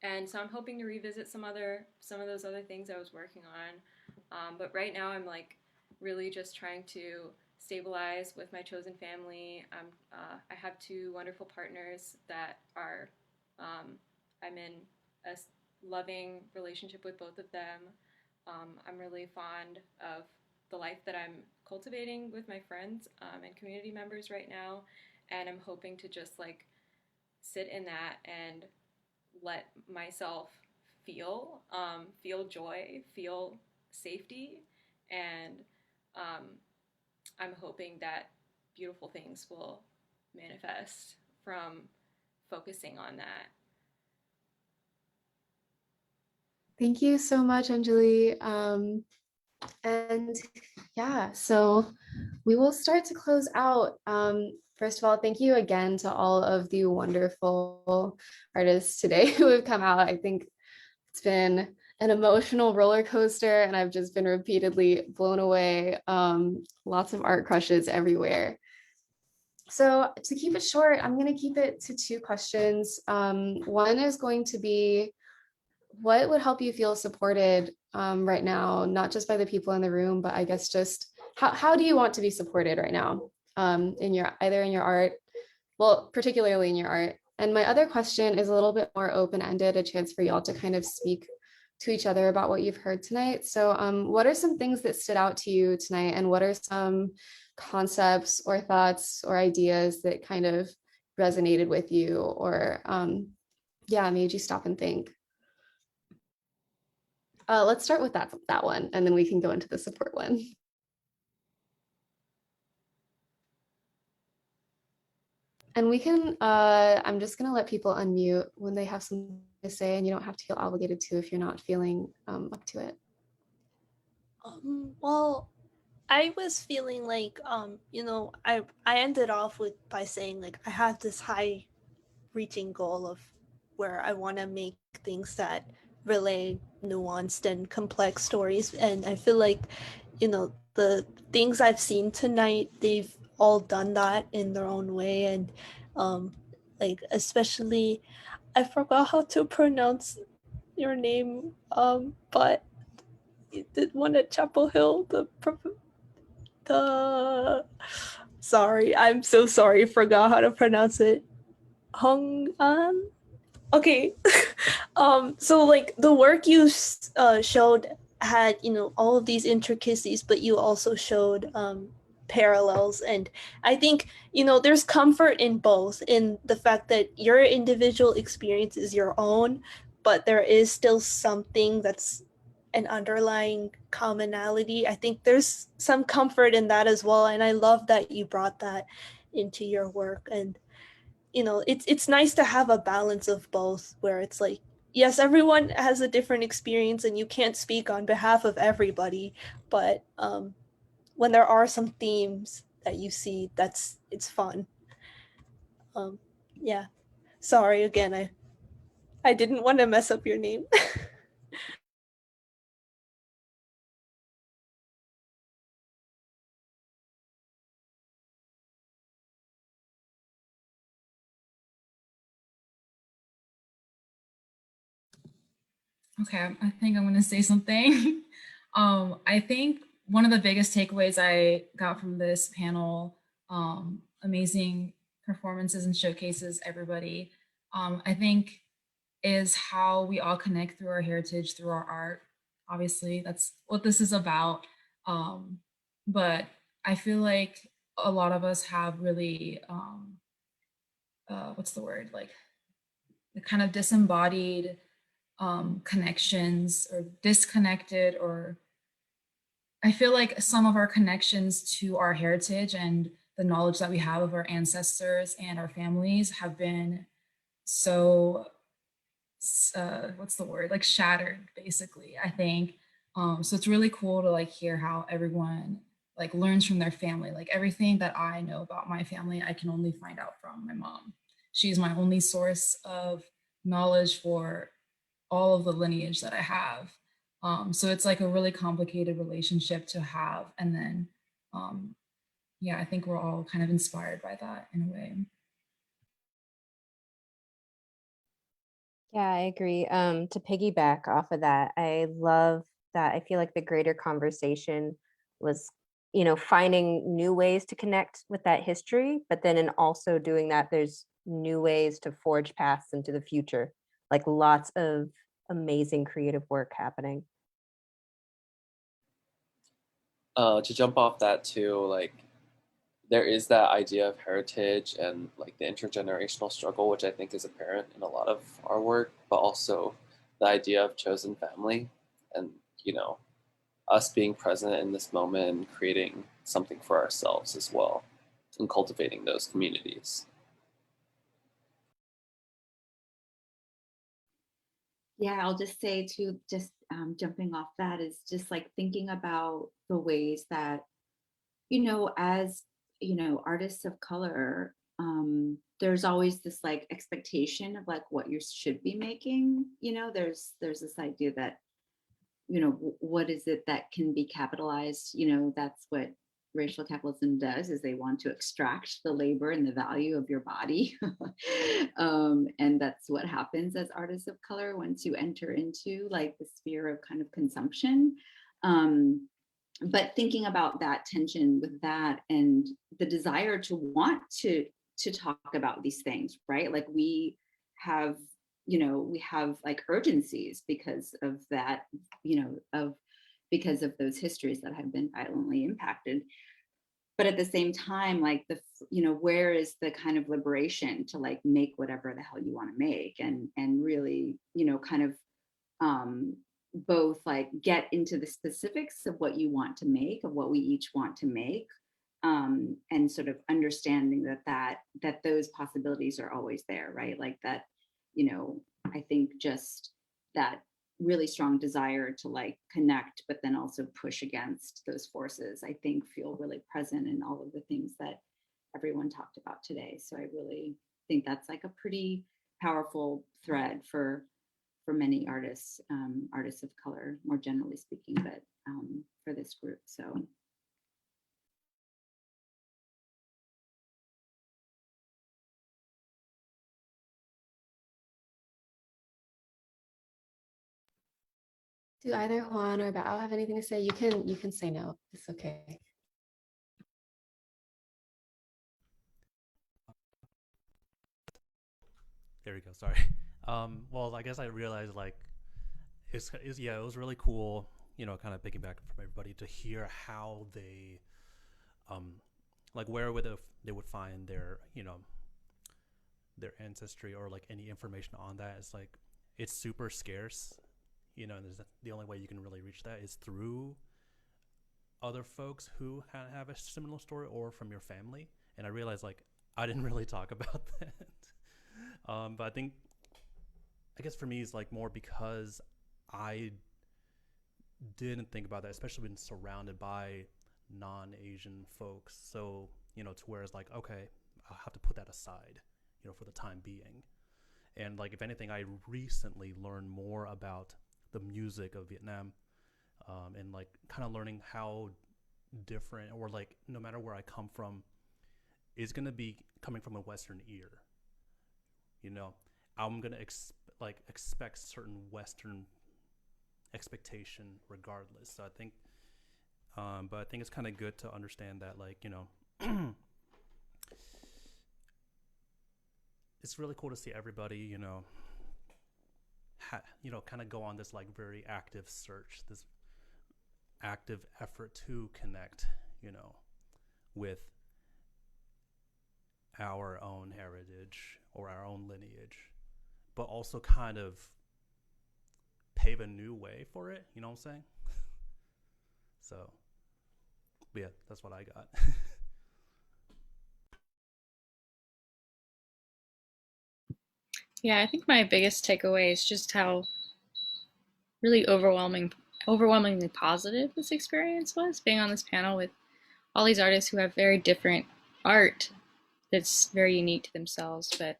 and so I'm hoping to revisit some of those other things I was working on. But right now I'm like really just trying to stabilize with my chosen family. I have two wonderful partners that are I'm in a loving relationship with both of them. I'm really fond of the life that I'm cultivating with my friends and community members right now, and I'm hoping to just like sit in that and let myself feel joy, feel safety, and um, I'm hoping that beautiful things will manifest from focusing on that. Thank you so much, Anjali. And yeah, so we will start to close out. First of all, thank you again to all of the wonderful artists today who have come out. I think it's been an emotional roller coaster, and I've just been repeatedly blown away. Lots of art crushes everywhere. So to keep it short, I'm going to keep it to two questions. One is going to be, what would help you feel supported right now, not just by the people in the room, but I guess just how do you want to be supported right now in your either in your art, well, particularly in your art. And my other question is a little bit more open-ended, a chance for y'all to kind of speak to each other about what you've heard tonight. So what are some things that stood out to you tonight, and what are some concepts or thoughts or ideas that kind of resonated with you, or yeah, made you stop and think? Let's start with that one, and then we can go into the support one. And we can, I'm just gonna let people unmute when they have something to say, and you don't have to feel obligated to if you're not feeling up to it. Well, I was feeling like, I ended off by saying like I have this high reaching goal of where I want to make things that relay nuanced and complex stories, and I feel like, the things I've seen tonight, they've all done that in their own way, and like especially, I forgot how to pronounce your name, but you did one at Chapel Hill, the sorry, I'm so sorry, forgot how to pronounce it. Hong An? Okay. So like the work you showed had, all of these intricacies, but you also showed parallels. And I think, there's comfort in both, in the fact that your individual experience is your own, but there is still something that's an underlying commonality. I think there's some comfort in that as well. And I love that you brought that into your work. And it's nice to have a balance of both, where it's like, yes, everyone has a different experience and you can't speak on behalf of everybody, but when there are some themes that you see, it's fun. Yeah, sorry again, I didn't want to mess up your name. Okay, I think I'm going to say something. I think one of the biggest takeaways I got from this panel, amazing performances and showcases everybody, I think is how we all connect through our heritage, through our art. Obviously, that's what this is about. Um, but I feel like a lot of us have really, what's the word? Like the kind of disembodied connections or disconnected, or I feel like some of our connections to our heritage and the knowledge that we have of our ancestors and our families have been so what's the word, like shattered basically, I think. So it's really cool to like hear how everyone like learns from their family. Like everything that I know about my family I can only find out from my mom. She's my only source of knowledge for all of the lineage that I have. So it's like a really complicated relationship to have. And then um, yeah, I think we're all kind of inspired by that in a way. Yeah, I agree. To piggyback off of that, I love that. I feel like the greater conversation was, finding new ways to connect with that history, but then in also doing that, there's new ways to forge paths into the future. Like lots of amazing creative work happening. To jump off that too, like there is that idea of heritage and like the intergenerational struggle, which I think is apparent in a lot of our work, but also the idea of chosen family and, you know, us being present in this moment and creating something for ourselves as well and cultivating those communities. Yeah, I'll just say too, just jumping off that is just like thinking about the ways that, as, artists of color, there's always this like expectation of like what you should be making. There's this idea that, what is it that can be capitalized? That's what racial capitalism does, is they want to extract the labor and the value of your body. And that's what happens as artists of color once you enter into like the sphere of kind of consumption. But thinking about that tension with that and the desire to want to talk about these things, right? Like have we have like urgencies because of that, because of those histories that have been violently impacted. But at the same time, like where is the kind of liberation to like make whatever the hell you want to make, and really, kind of both like get into the specifics of what you want to make, of what we each want to make, and sort of understanding that those possibilities are always there, right? Like that, I think just that really strong desire to like connect, but then also push against those forces, I think feel really present in all of the things that everyone talked about today. So I really think that's like a pretty powerful thread for many artists, artists of color, more generally speaking, but for this group. So Do either Juan or Bao have anything to say? You can say no. It's okay. There we go. Sorry. Well, I guess I realized like yeah, it was really cool. Kind of picking back from everybody to hear how they, um, like where would they would find their their ancestry or like any information on that. It's like it's super scarce. And the only way you can really reach that is through other folks who have a similar story or from your family. And I realized like I didn't really talk about that. But I guess for me it's like more because I didn't think about that, especially when surrounded by non-Asian folks. So, to where it's like, okay, I'll have to put that aside, for the time being. And like, if anything, I recently learned more about the music of Vietnam, and like kind of learning how different, or like no matter where I come from, is going to be coming from a Western ear. I'm going to expect certain Western expectation regardless. So I think, but I think it's kind of good to understand that, like, it's really cool to see everybody, kind of go on this like very active search, this active effort to connect, with our own heritage or our own lineage, but also kind of pave a new way for it. You know what I'm saying? So, yeah, that's what I got. Yeah, I think my biggest takeaway is just how really overwhelmingly positive this experience was, being on this panel with all these artists who have very different art that's very unique to themselves, but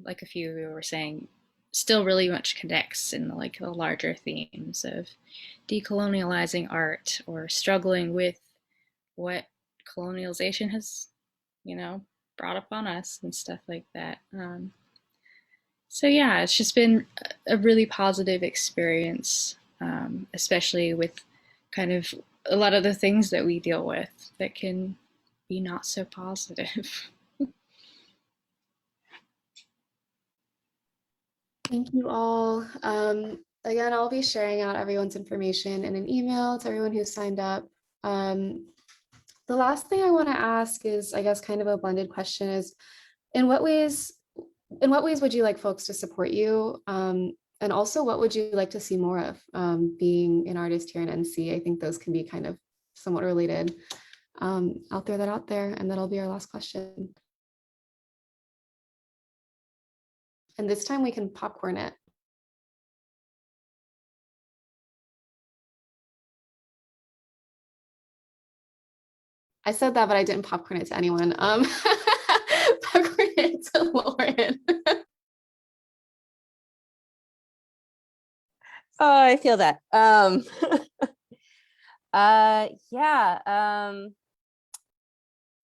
like a few of you were saying, still really much connects in the larger themes of decolonializing art or struggling with what colonialization has, brought upon us and stuff like that. So yeah, it's just been a really positive experience, especially with kind of a lot of the things that we deal with that can be not so positive. Thank you all. Again, I'll be sharing out everyone's information in an email to everyone who signed up. The last thing I want to ask is, I guess, kind of a blended question is, in what ways would you like folks to support you? And also, what would you like to see more of being an artist here in NC? I think those can be kind of somewhat related. I'll throw that out there, and that'll be our last question. And this time we can popcorn it. I said that, but I didn't popcorn it to anyone. Popcorn it to Lauren. Oh, I feel that. Yeah.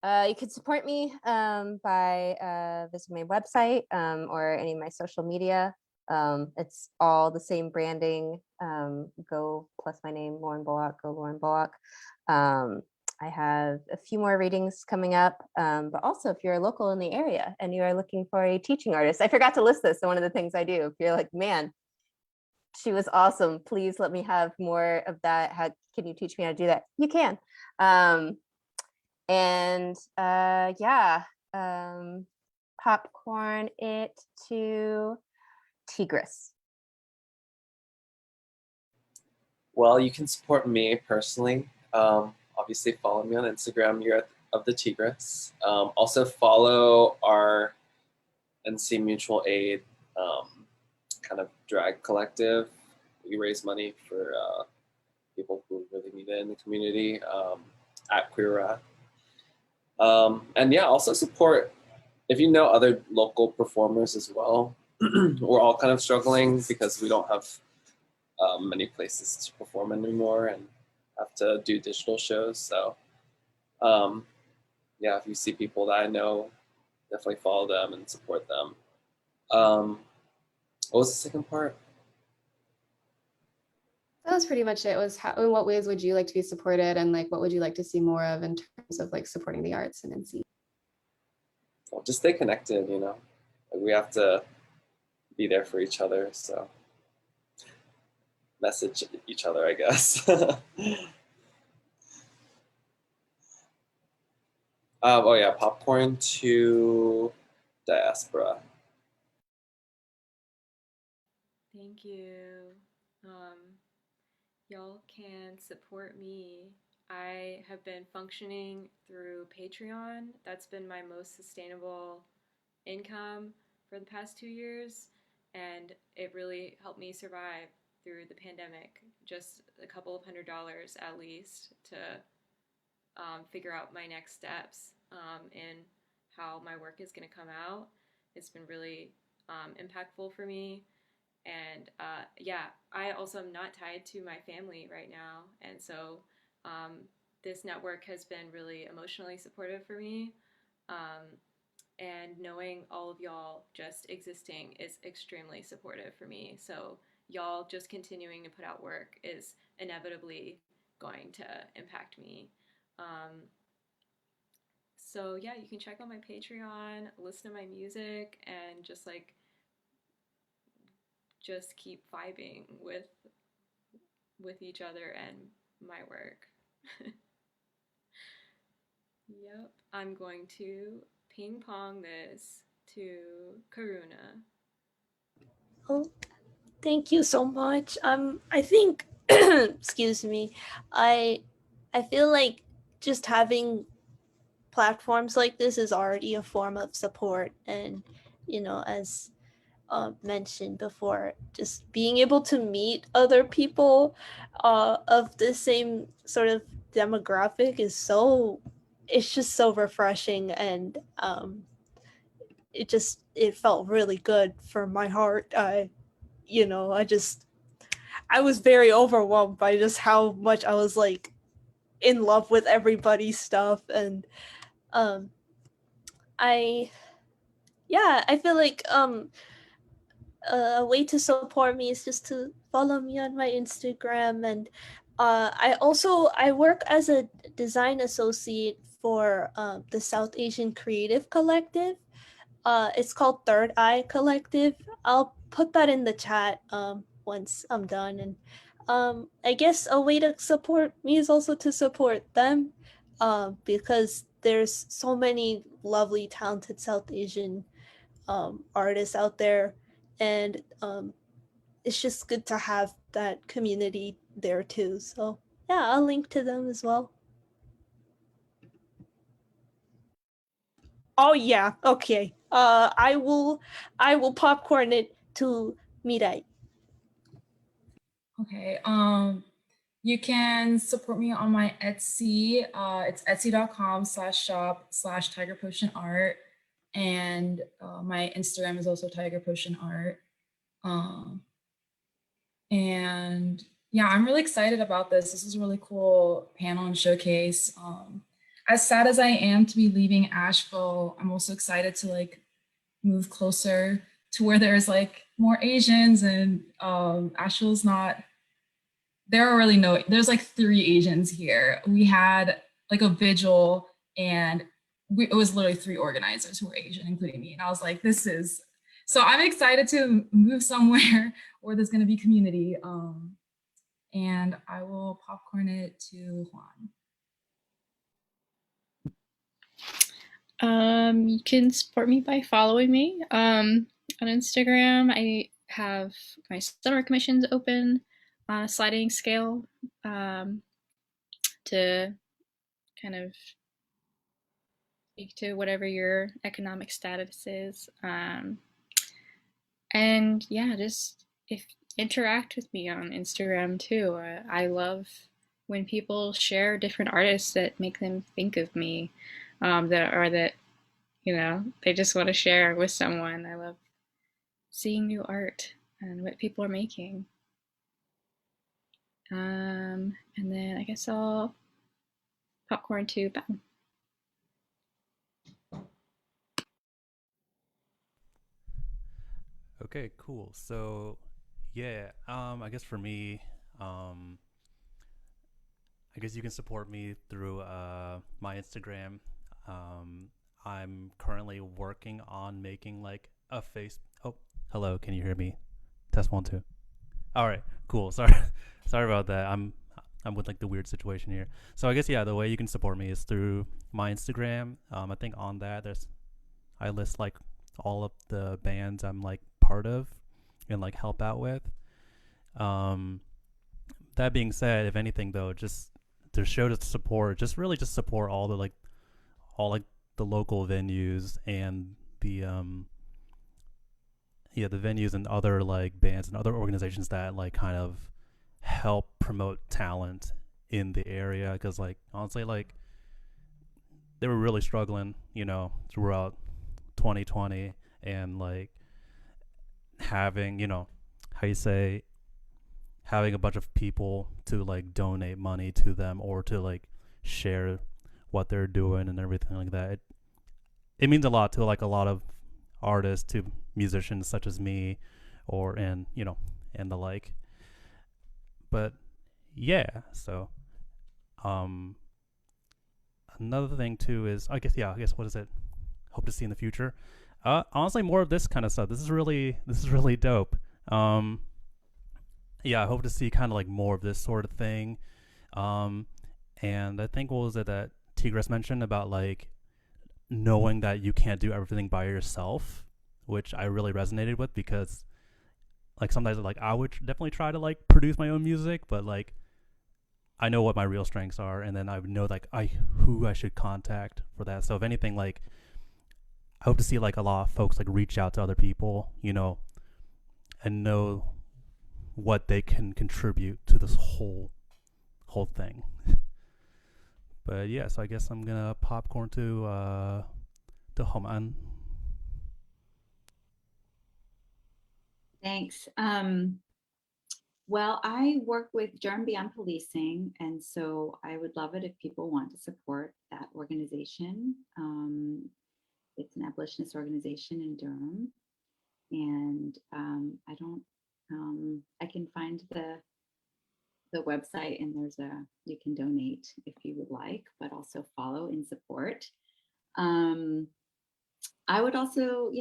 You could support me by visiting my website or any of my social media. It's all the same branding. Go plus my name, Lauren Bullock. Go Lauren Bullock. I have a few more readings coming up, but also if you're local in the area and you are looking for a teaching artist, I forgot to list this. So one of the things I do, if you're like, man, she was awesome, please let me have more of that. How can you teach me how to do that? You can. Yeah, popcorn it to Tigris. Well, you can support me personally. Obviously, follow me on Instagram, Year of the Tigris. Also, follow our NC Mutual Aid kind of drag collective. We raise money for people who really need it in the community at Queer Wrath. And yeah, also support if you know other local performers as well. We're all kind of struggling because we don't have many places to perform anymore and have to do digital shows. So yeah, if you see people that I know, definitely follow them and support them. What was the second part? That was pretty much it. Was how, in what ways would you like to be supported, and like what would you like to see more of in terms of like supporting the arts in NC? Well, just stay connected, Like we have to be there for each other. So message each other, I guess. Oh yeah, popcorn to diaspora. Thank you. Y'all can support me. I have been functioning through Patreon. That's been my most sustainable income for the past 2 years, and it really helped me survive through the pandemic. Just a couple of $100 at least to figure out my next steps and how my work is going to come out. It's been really impactful for me. And yeah, I also am not tied to my family right now. And so this network has been really emotionally supportive for me. And knowing all of y'all just existing is extremely supportive for me. So y'all just continuing to put out work is inevitably going to impact me. So yeah, you can check out my Patreon, listen to my music, and just keep vibing with each other and my work. Yep, I'm going to ping pong this to Karuna. Oh, thank you so much. I think, excuse me, I I feel like just having platforms like this is already a form of support, and as mentioned before, just being able to meet other people of the same sort of demographic it's just so refreshing, and it felt really good for my heart. You know, I was very overwhelmed by just how much I was like in love with everybody's stuff, and um I yeah, I feel like a way to support me is just to follow me on my Instagram. And I work as a design associate for the South Asian Creative Collective. It's called Third Eye Collective. I'll put that in the chat once I'm done. And I guess a way to support me is also to support them, because there's so many lovely, talented South Asian artists out there, and it's just good to have that community there too. So yeah, I'll link to them as well. Oh yeah, okay. I will popcorn it to Mirai. Okay. You can support me on my Etsy. It's etsy.com/shop/Tiger Potion Art. And my Instagram is also Tiger Potion Art. And yeah, I'm really excited about this. This is a really cool panel and showcase. As sad as I am to be leaving Asheville, I'm also excited to like move closer to where there's like more Asians, and Asheville's not, there are really no, there's like 3 Asians here. We had like a vigil, and it was literally 3 organizers who were Asian, including me. And I was like, so I'm excited to move somewhere where there's gonna be community. And I will popcorn it to Juan. You can support me by following me on Instagram. I have my summer commissions open on a sliding scale to kind of speak to whatever your economic status is. And yeah, just interact with me on Instagram too. I love when people share different artists that make them think of me, that they just want to share with someone. I love seeing new art and what people are making. And then I guess I'll popcorn to Ben. Okay, cool. So, yeah, I guess for me, I guess you can support me through my Instagram. I'm currently working on making like a face. Oh, hello. Can you hear me? Test 1 2. All right, cool. Sorry, sorry about that. I'm with like the weird situation here. So I guess yeah, the way you can support me is through my Instagram. I think on that I list like all of the bands I'm like part of and like help out with. That being said, if anything though, just to show the support, just really just support all the local venues and the the venues and other like bands and other organizations that like kind of help promote talent in the area, because like honestly like they were really struggling throughout 2020, and like having having a bunch of people to like donate money to them or to like share what they're doing and everything like that, it means a lot to like a lot of artists, to musicians such as me, and the like. But yeah, so another thing too is I guess what is it? Hope to see in the future. Honestly, more of this kind of stuff. This is really dope. Yeah, I hope to see kind of like more of this sort of thing. And I think, what was it that Tigris mentioned about like knowing that you can't do everything by yourself, which I really resonated with, because like sometimes like I would definitely try to like produce my own music, but like I know what my real strengths are, and then I would know like who I should contact for that. So if anything, like I hope to see like a lot of folks like reach out to other people, you know, and know what they can contribute to this whole thing. But yeah, so I guess I'm gonna popcorn to Homan. Thanks. Well, I work with Durham Beyond Policing, and so I would love it if people want to support that organization. It's an abolitionist organization in Durham, and I can find the website, and you can donate if you would like, but also follow in support. I would also,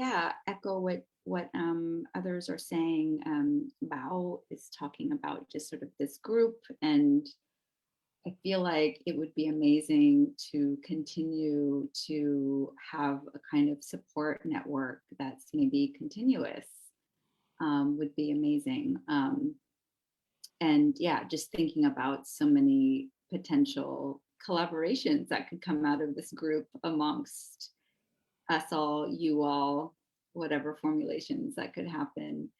echo what others are saying. Bao is talking about just sort of this group, and I feel like it would be amazing to continue to have a kind of support network that's maybe continuous. Would be amazing. And yeah, just thinking about so many potential collaborations that could come out of this group amongst us all, you all, whatever formulations that could happen.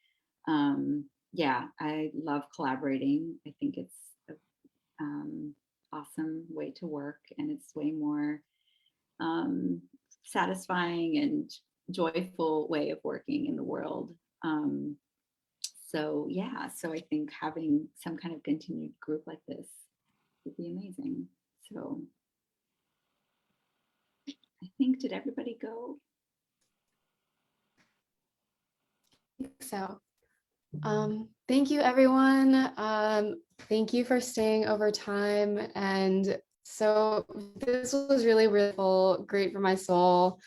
Yeah, I love collaborating. I think it's an awesome way to work, and it's way more satisfying and joyful way of working in the world. So yeah, so I think having some kind of continued group like this would be amazing. So I think, did everybody go? I think so. Thank you, everyone. Thank you for staying over time. And so this was really, really full, great for my soul.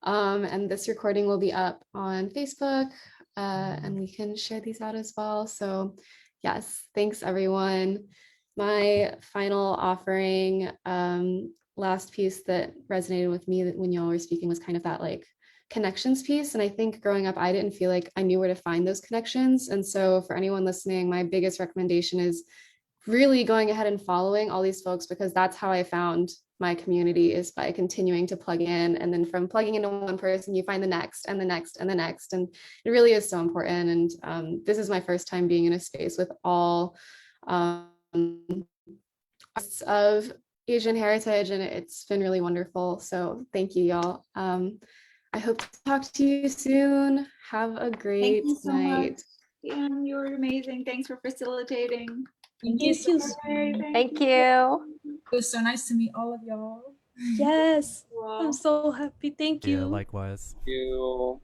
And this recording will be up on Facebook, and we can share these out as well. So yes, thanks, everyone. My final offering, last piece that resonated with me when y'all were speaking was kind of that like connections piece. And I think growing up, I didn't feel like I knew where to find those connections. And so for anyone listening, my biggest recommendation is really going ahead and following all these folks, because that's how I found my community, is by continuing to plug in. And then from plugging into one person, you find the next and the next and the next. And it really is so important. And this is my first time being in a space with all of Asian heritage, and it's been really wonderful. So thank you, y'all. I hope to talk to you soon. Have a great Thank you so night. much. Yeah, you were amazing. Thanks for facilitating. Thank you so much. Thank you. It was so nice to meet all of y'all. Yes, Wow. I'm so happy. Thank you. Yeah, likewise. You.